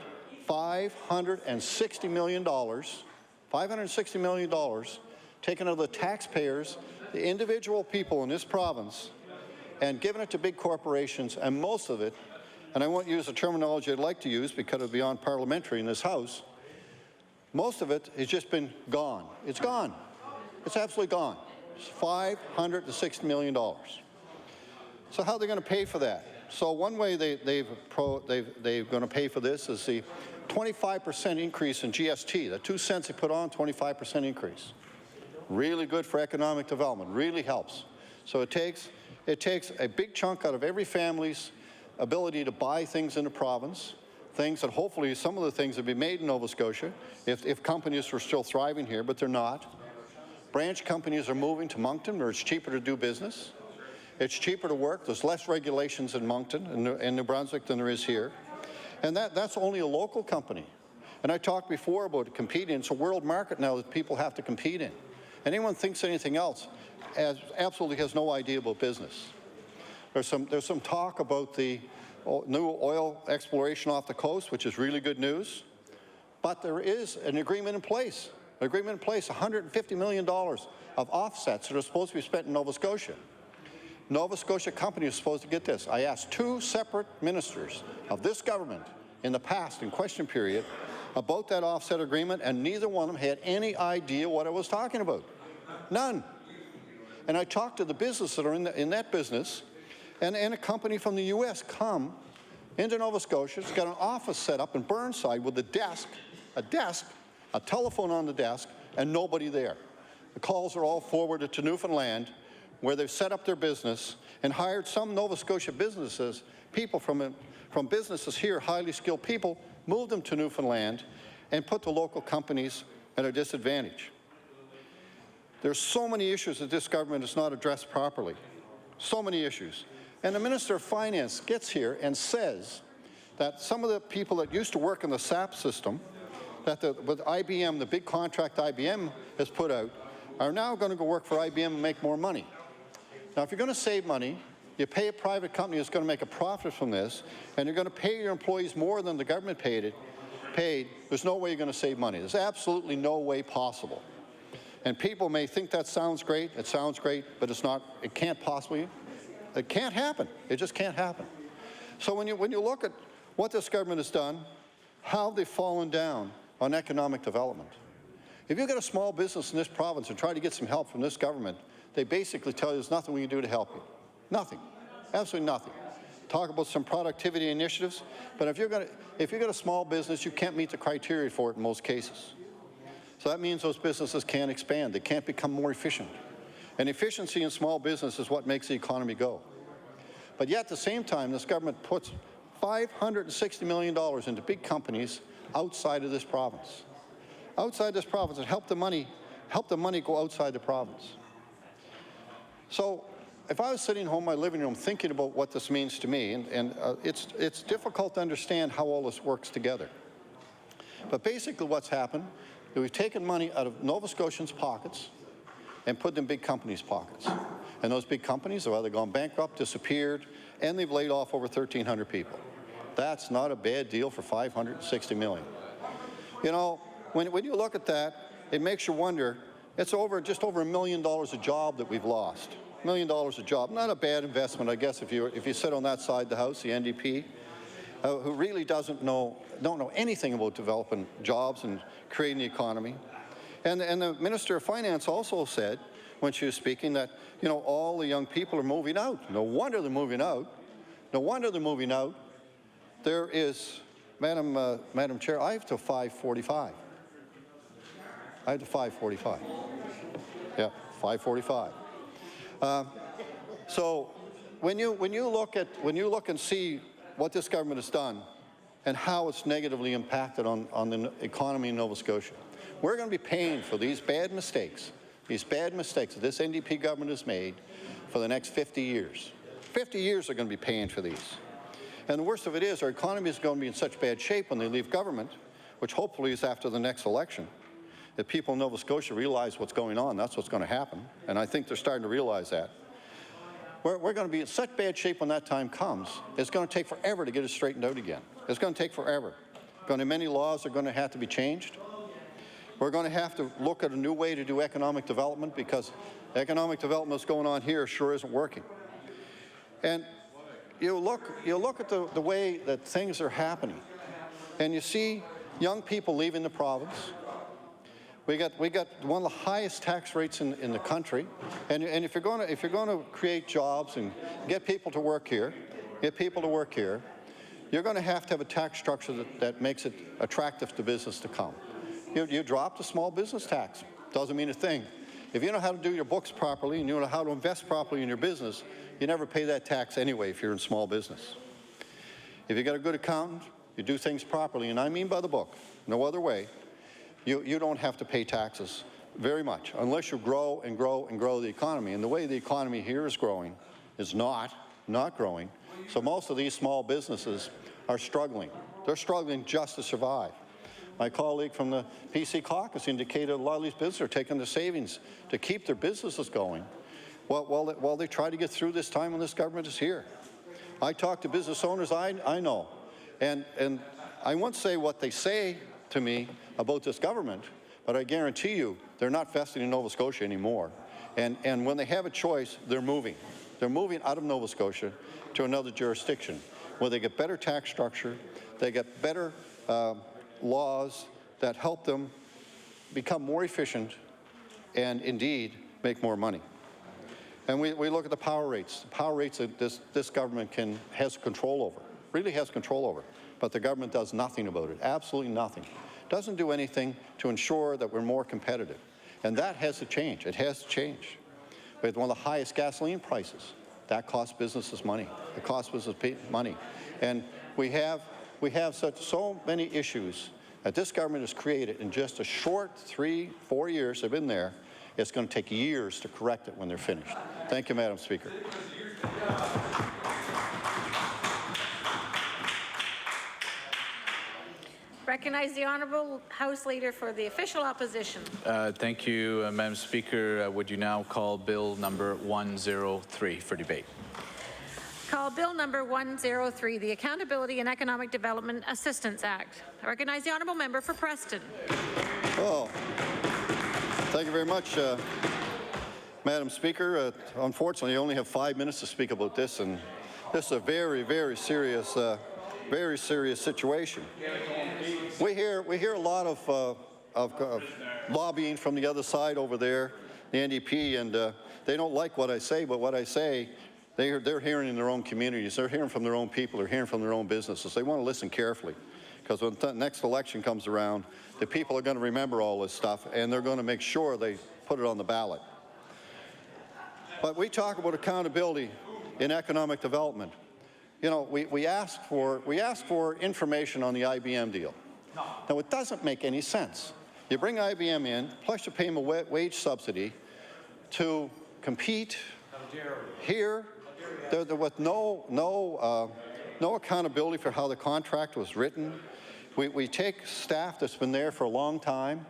$560 million, taken out of the taxpayers, the individual people in this province, and given it to big corporations, and most of it, and I won't use the terminology I'd like to use because it would be unparliamentary in this House, most of it has just been gone. It's gone. It's absolutely gone. It's $560 million. So how are they going to pay for that? So one way they're going to pay for this is the 25% increase in GST. The 2 cents they put on, 25% increase. Really good for economic development, really helps. So it takes a big chunk out of every family's ability to buy things in the province, things that hopefully some of the things would be made in Nova Scotia if companies were still thriving here, but they're not. Branch companies are moving to Moncton where it's cheaper to do business. It's cheaper to work. There's less regulations in Moncton and New Brunswick than there is here. And that's only a local company. And I talked before about competing. It's a world market now that people have to compete in. Anyone thinks anything else absolutely has no idea about business. There's some talk about the new oil exploration off the coast, which is really good news. But there is an agreement in place. $150 million of offsets that are supposed to be spent in Nova Scotia. Nova Scotia company is supposed to get this. I asked 2 separate ministers of this government in the past, in question period, about that offset agreement, and neither one of them had any idea what I was talking about. None. And I talked to the businesses that are in that business, and a company from the U.S. come into Nova Scotia. It's got an office set up in Burnside with a desk, a telephone on the desk, and nobody there. The calls are all forwarded to Newfoundland, where they've set up their business and hired some Nova Scotia businesses, people from businesses here, highly skilled people, moved them to Newfoundland and put the local companies at a disadvantage. There's so many issues that this government has not addressed properly. So many issues. And the Minister of Finance gets here and says that some of the people that used to work in the SAP system, with IBM, the big contract IBM has put out, are now going to go work for IBM and make more money. Now, if you're going to save money, you pay a private company that's going to make a profit from this, and you're going to pay your employees more than the government paid it, paid, there's no way you're going to save money. There's absolutely no way possible. And people may think that sounds great. It sounds great, but it's not. It can't possibly. It can't happen. It just can't happen. So when you look at what this government has done, how they've fallen down on economic development. If you've got a small business in this province and try to get some help from this government, they basically tell you there's nothing we can do to help you. Nothing. Absolutely nothing. Talk about some productivity initiatives, but if you've got a small business, you can't meet the criteria for it in most cases. So that means those businesses can't expand. They can't become more efficient. And efficiency in small business is what makes the economy go. But yet at the same time, this government puts $560 million into big companies outside of this province. Outside this province, and help the money go outside the province. So if I was sitting home in my living room thinking about what this means to me, and it's difficult to understand how all this works together. But basically what's happened is we've taken money out of Nova Scotians' pockets and put them in big companies' pockets. And those big companies have either gone bankrupt, disappeared, and they've laid off over 1,300 people. That's not a bad deal for $560 million. You know, when you look at that, it makes you wonder, it's just over $1 million a job that we've lost. $1 million a job. Not a bad investment, I guess, if you sit on that side of the House, the NDP, who really don't know anything about developing jobs and creating the economy. And the Minister of Finance also said, when she was speaking, that, you know, all the young people are moving out. No wonder they're moving out. No wonder they're moving out. There is, Madam Chair, I have to 5:45. I have to 5:45. Yeah, 5:45. So when you look and see what this government has done and how it's negatively impacted on the economy in Nova Scotia, we're going to be paying for these bad mistakes that this NDP government has made for the next 50 years. 50 years they're going to be paying for these. And the worst of it is our economy is going to be in such bad shape when they leave government, which hopefully is after the next election, that people in Nova Scotia realize what's going on. That's what's going to happen. And I think they're starting to realize that. We're going to be in such bad shape when that time comes, it's going to take forever to get it straightened out again. It's going to take forever. Many laws are going to have to be changed. We're going to have to look at a new way to do economic development, because economic development that's going on here sure isn't working. And you look at the way that things are happening, and you see young people leaving the province. We got one of the highest tax rates in the country, and if you're going to create jobs and get people to work here, you're going to have a tax structure that makes it attractive to business to come. You drop the small business tax. Doesn't mean a thing. If you know how to do your books properly and you know how to invest properly in your business, you never pay that tax anyway if you're in small business. If you got a good accountant, you do things properly, and I mean by the book, no other way, you don't have to pay taxes very much unless you grow and grow and grow the economy. And the way the economy here is growing is not growing. So most of these small businesses are struggling. They're struggling just to survive. My colleague from the PC caucus indicated a lot of these businesses are taking their savings to keep their businesses going while they try to get through this time when this government is here. I talk to business owners I know, and I won't say what they say to me about this government, but I guarantee you they're not vesting in Nova Scotia anymore. And when they have a choice, they're moving. They're moving out of Nova Scotia to another jurisdiction where they get better tax structure, they get better laws that help them become more efficient and indeed make more money. And we look at the power rates that this government has control over, really has control over, but the government does nothing about it, absolutely nothing. Doesn't do anything to ensure that we're more competitive. And that has to change. It has to change. We have one of the highest gasoline prices. That costs businesses money. It costs businesses money. And we have so many issues that this government has created in just a short 3-4 years they've been there. It's going to take years to correct it when they're finished. Thank you, Madam Speaker. Recognize the Honourable House Leader for the Official Opposition. Thank you, Madam Speaker. Would you now call Bill number 103 for debate? call Bill number 103, the Accountability and Economic Development Assistance Act. I recognize the honourable member for Preston. Oh, thank you very much, Madam Speaker. Unfortunately, I only have 5 minutes to speak about this, and this is a very, very serious situation. We hear a lot of lobbying from the other side over there, the NDP, and they don't like what I say, but what I say, they're hearing in their own communities, they're hearing from their own people, they're hearing from their own businesses. They want to listen carefully, because when the next election comes around, the people are going to remember all this stuff, and they're going to make sure they put it on the ballot. But we talk about accountability in economic development. You know, we ask for information on the IBM deal. Now, it doesn't make any sense. You bring IBM in, plus you pay them a wage subsidy to compete here. There was no accountability for how the contract was written. We take staff that's been there for a long time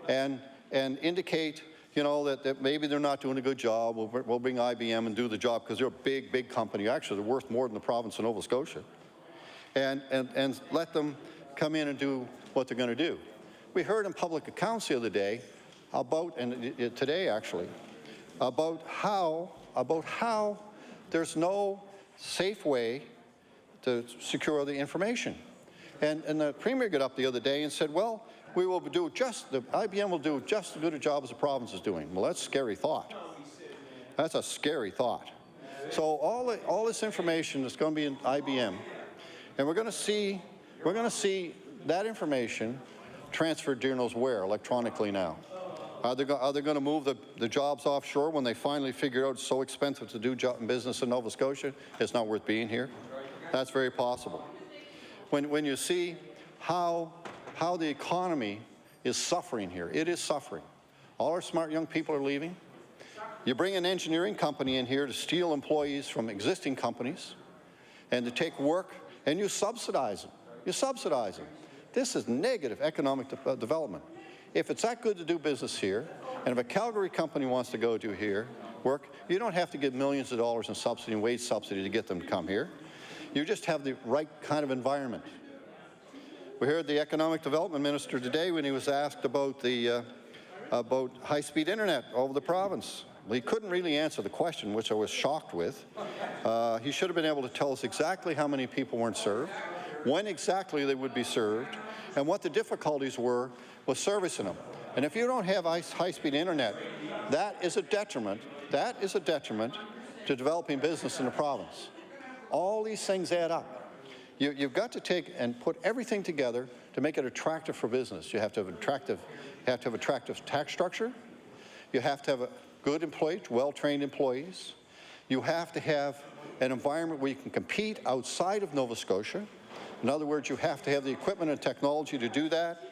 and indicate, you know, that maybe they're not doing a good job. We'll bring IBM and do the job because they're a big, big company. Actually, they're worth more than the province of Nova Scotia. And let them come in and do what they're going to do. We heard in public accounts the other day about, and today actually, about how there's no safe way to secure the information. And the Premier got up the other day and said, well, we will do IBM will do just as good a job as the province is doing. Well, that's a scary thought. That's a scary thought. So all this information is going to be in IBM, and we're going to see that information transferred dear knows where electronically now. Are they going to move the jobs offshore when they finally figure out it's so expensive to do business in Nova Scotia, it's not worth being here? That's very possible. When you see how the economy is suffering here, it is suffering. All our smart young people are leaving. You bring an engineering company in here to steal employees from existing companies and to take work, and you subsidize them. You subsidize them. This is negative economic development. If it's that good to do business here, and if a Calgary company wants to go do here work, you don't have to give millions of dollars in subsidy and wage subsidy to get them to come here. You just have the right kind of environment. We heard the economic development minister today when he was asked about the about high-speed internet over the province. Well, he couldn't really answer the question, which I was shocked with. He should have been able to tell us exactly how many people weren't served, when exactly they would be served, and what the difficulties were with servicing them. And if you don't have high-speed internet, that is a detriment. That is a detriment to developing business in the province. All these things add up. You've got to take and put everything together to make it attractive for business. You have to have attractive tax structure. You have to have a good employee, well-trained employees. You have to have an environment where you can compete outside of Nova Scotia. In other words, you have to have the equipment and technology to do that.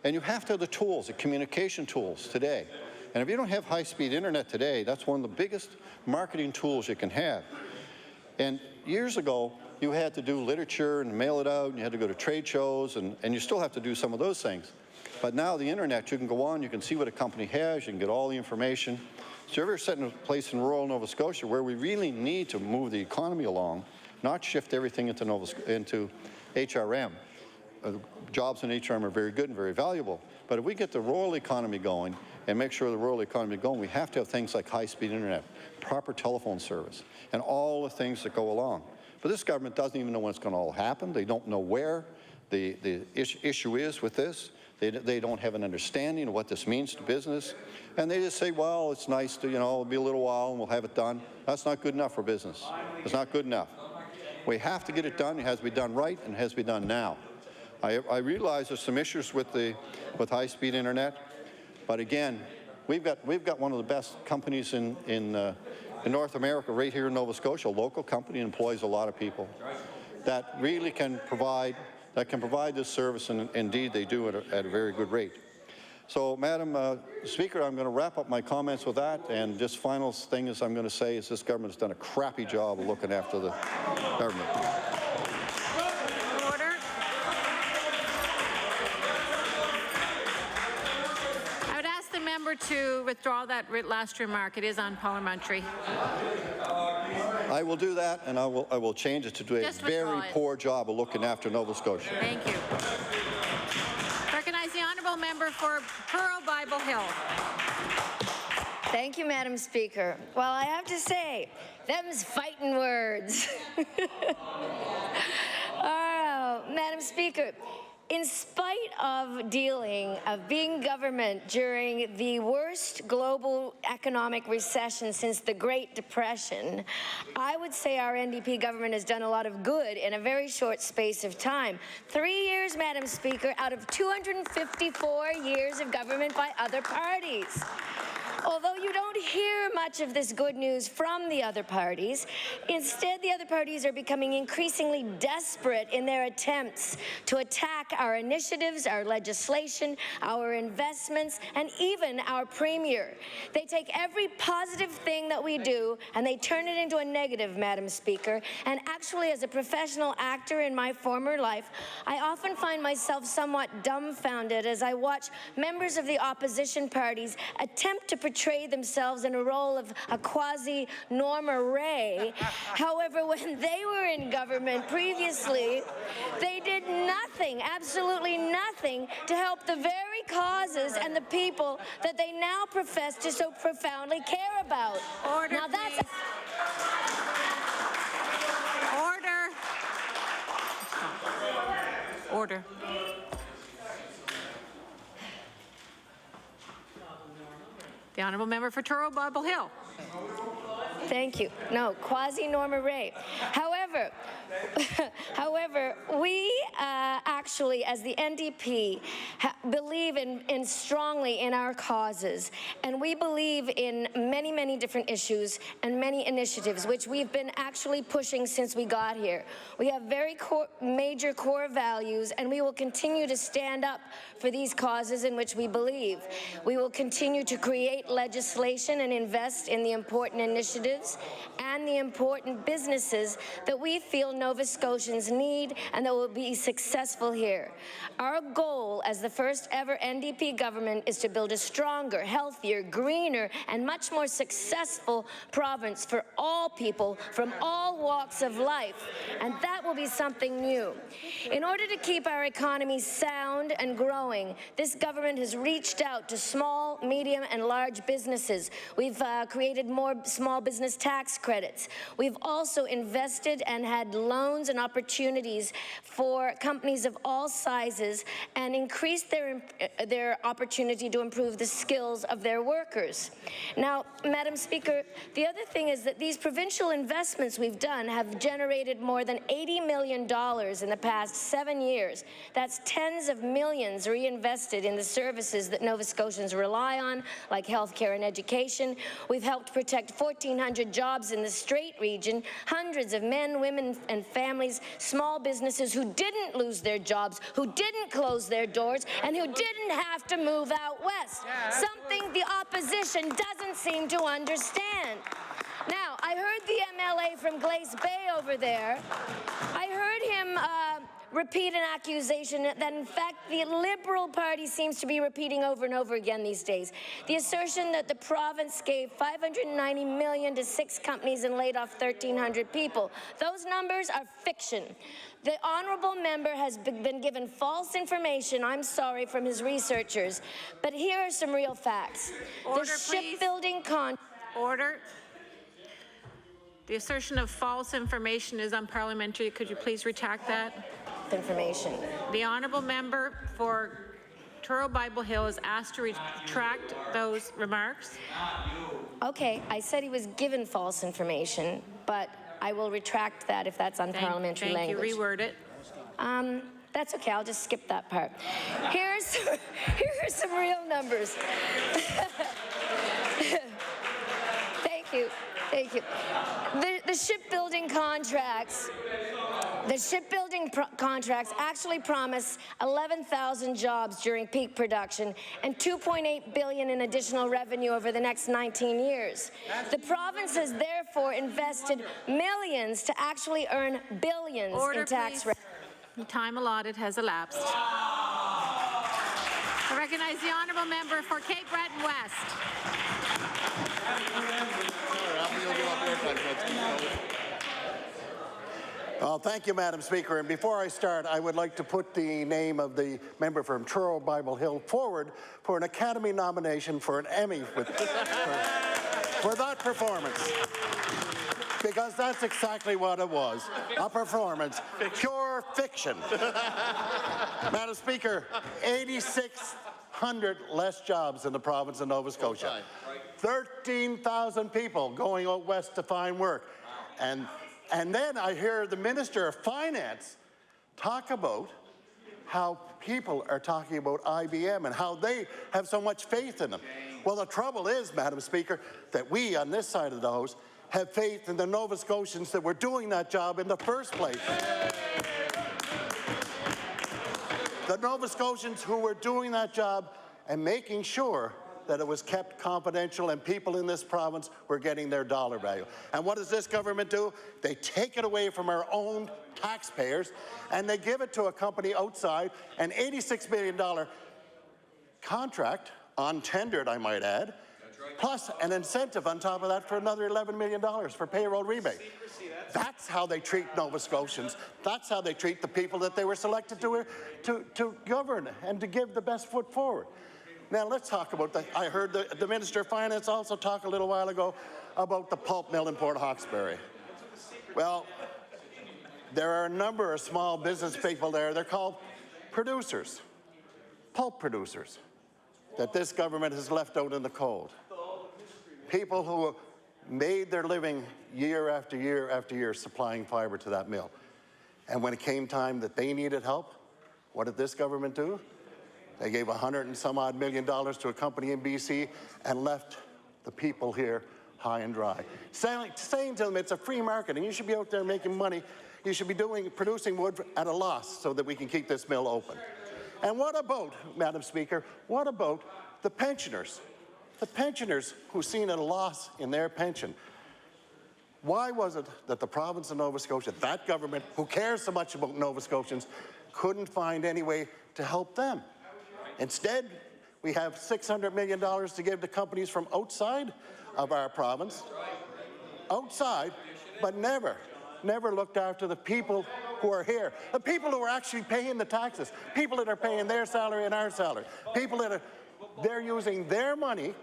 And you have to have the tools, the communication tools today. And if you don't have high-speed internet today, that's one of the biggest marketing tools you can have. And years ago, you had to do literature and mail it out, and you had to go to trade shows, and you still have to do some of those things. But now the internet, you can go on, you can see what a company has, you can get all the information. So you're ever set in a place in rural Nova Scotia where we really need to move the economy along, not shift everything into HRM. Jobs in HRM are very good and very valuable, but if we get the rural economy going and make sure the rural economy is going, we have to have things like high-speed internet, proper telephone service, and all the things that go along. But this government doesn't even know when it's going to all happen. They don't know where the issue is with this. They don't have an understanding of what this means to business. And they just say, well, it's nice to, it'll be a little while and we'll have it done. That's not good enough for business. It's not good enough. We have to get it done. It has to be done right, and it has to be done now. I realize there's some issues with high-speed internet, but again, we've got one of the best companies in North America right here in Nova Scotia, a local company, employs a lot of people that really can provide this service, and indeed they do it at a very good rate. So, Madam Speaker, I'm going to wrap up my comments with that, and just final thing is I'm going to say is this government has done a crappy job of looking after the government. Order. I would ask the member member to withdraw that last remark. It is unparliamentary. I will do that, and I will change it to do a Just withdraw very it. poor job of looking after Nova Scotia. Thank you. Recognize the honourable member for Pearl Bible Hill. Thank you, Madam Speaker. Well, I have to say, them's fighting words. Oh, Madam Speaker, in spite of being government during the worst global economic recession since the Great Depression, I would say our NDP government has done a lot of good in a very short space of time. 3 years, Madam Speaker, out of 254 years of government by other parties. Although you don't hear much of this good news from the other parties, instead the other parties are becoming increasingly desperate in their attempts to attack our initiatives, our legislation, our investments, and even our premier. They take every positive thing that we do and they turn it into a negative, Madam Speaker. And actually, as a professional actor in my former life, I often find myself somewhat dumbfounded as I watch members of the opposition parties attempt to portray themselves in a role of a quasi-Norma Ray. However, when they were in government previously, they did nothing, absolutely nothing, to help the very causes and the people that they now profess to so profoundly care about. Order, now that's Order. The honourable member for Truro Bible Hill. Thank you. No, quasi-Norma Ray. However, we actually, as the NDP, believe in strongly in our causes, and we believe in many, many different issues and many initiatives, which we've been actually pushing since we got here. We have very major core values, and we will continue to stand up for these causes in which we believe. We will continue to create legislation and invest in the important initiatives and the important businesses that we feel Nova Scotians need and that will be successful here. Our goal as the first ever NDP government is to build a stronger, healthier, greener, and much more successful province for all people from all walks of life, and that will be something new. In order to keep our economy sound and growing, this government has reached out to small, medium, and large businesses. We've created more small business tax credits. We've also invested and had loans and opportunities for companies of all sizes and increased their opportunity to improve the skills of their workers. Now, Madam Speaker, the other thing is that these provincial investments we've done have generated more than $80 million in the past 7 years. That's tens of millions reinvested in the services that Nova Scotians rely on, like healthcare and education. We've helped protect 1,400 jobs in the Strait region, hundreds of men, women, and families, small businesses who didn't lose their jobs, who didn't close their doors, and who didn't have to move out west, something the opposition doesn't seem to understand. Now, I heard the MLA from Glace Bay over there. I heard him repeat an accusation that, in fact, the Liberal Party seems to be repeating over and over again these days. The assertion that the province gave $590 million to 6 companies and laid off 1,300 people. Those numbers are fiction. The honourable member has been given false information, I'm sorry, from his researchers. But here are some real facts. Order, the shipbuilding Order. The assertion of false information is unparliamentary. Could you please retract that? Information. The honourable member for Truro Bible Hill is asked to retract those remarks. Okay, I said he was given false information, but I will retract that if that's unparliamentary language. Thank you. Reword it. That's okay. I'll just skip that part. Here are some real numbers. Thank you. Thank you. The shipbuilding contracts. The shipbuilding contracts actually promise 11,000 jobs during peak production and $2.8 billion in additional revenue over the next 19 years. The province has therefore invested millions to actually earn billions in tax revenue. The time allotted has elapsed. The recognize the honourable member for Cape Breton West. Well, thank you, Madam Speaker. And before I start, I would like to put the name of the member from Truro Bible Hill forward for an Academy nomination for an Emmy for that performance. Because that's exactly what it was, a performance, pure fiction. Madam Speaker, 8,600 less jobs in the province of Nova Scotia. 13,000 people going out west to find work. And then I hear the Minister of Finance talk about how people are talking about IBM and how they have so much faith in them. Well, the trouble is, Madam Speaker, that we on this side of the House have faith in the Nova Scotians that were doing that job in the first place. The Nova Scotians who were doing that job and making sure that it was kept confidential and people in this province were getting their dollar value. And what does this government do? They take it away from our own taxpayers and they give it to a company outside, an $86 million contract, untendered I might add, plus an incentive on top of that for another $11 million for payroll rebate. That's how they treat Nova Scotians. That's how they treat the people that they were selected to govern and to give the best foot forward. Now let's talk about that. I heard the Minister of Finance also talk a little while ago about the pulp mill in Port Hawkesbury. Well, there are a number of small business people there. They're called producers, pulp producers, that this government has left out in the cold. People who made their living year after year after year supplying fiber to that mill. And when it came time that they needed help, what did this government do? They gave $100 and some odd million to a company in BC and left the people here high and dry. Saying to them it's a free market and you should be out there making money. You should be producing wood at a loss so that we can keep this mill open. And what about, Madam Speaker, what about the pensioners? The pensioners who seen a loss in their pension. Why was it that the province of Nova Scotia, that government who cares so much about Nova Scotians, couldn't find any way to help them? Instead, we have $600 million to give to companies from outside of our province, outside, but never looked after the people who are here, the people who are actually paying the taxes, people that are paying their salary and our salary, people that they're using their money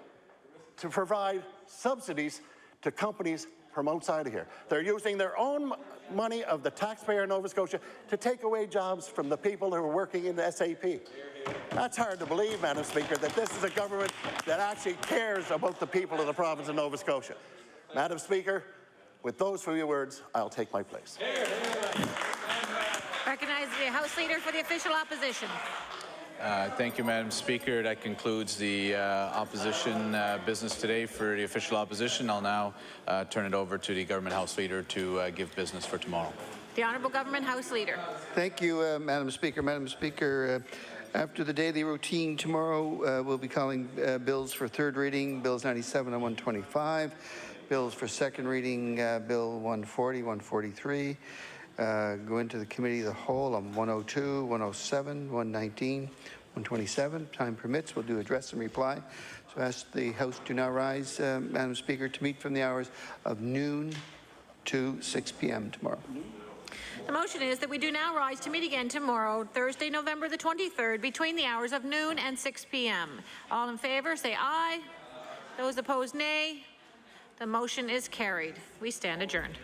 to provide subsidies to companies from outside of here. They're using their own money of the taxpayer in Nova Scotia to take away jobs from the people who are working in the SAP. That's hard to believe, Madam Speaker, that this is a government that actually cares about the people of the province of Nova Scotia. Madam Speaker, with those few words, I'll take my place. Recognize the House Leader for the official opposition. Thank you, Madam Speaker. That concludes the opposition business today for the official opposition. I'll now turn it over to the Government House Leader to give business for tomorrow. The Honourable Government House Leader. Thank you, Madam Speaker. Madam Speaker, after the daily routine tomorrow, we'll be calling bills for third reading, Bills 97 and 125, bills for second reading, Bill 140, 143, go into the committee of the whole on 102, 107, 119, 127. Time permits, we'll do address and reply. So I ask the House to now rise, Madam Speaker, to meet from the hours of noon to 6 p.m. tomorrow. The motion is that we do now rise to meet again tomorrow, Thursday, November the 23rd, between the hours of noon and 6 p.m. All in favour, say aye. Those opposed, nay. The motion is carried. We stand adjourned.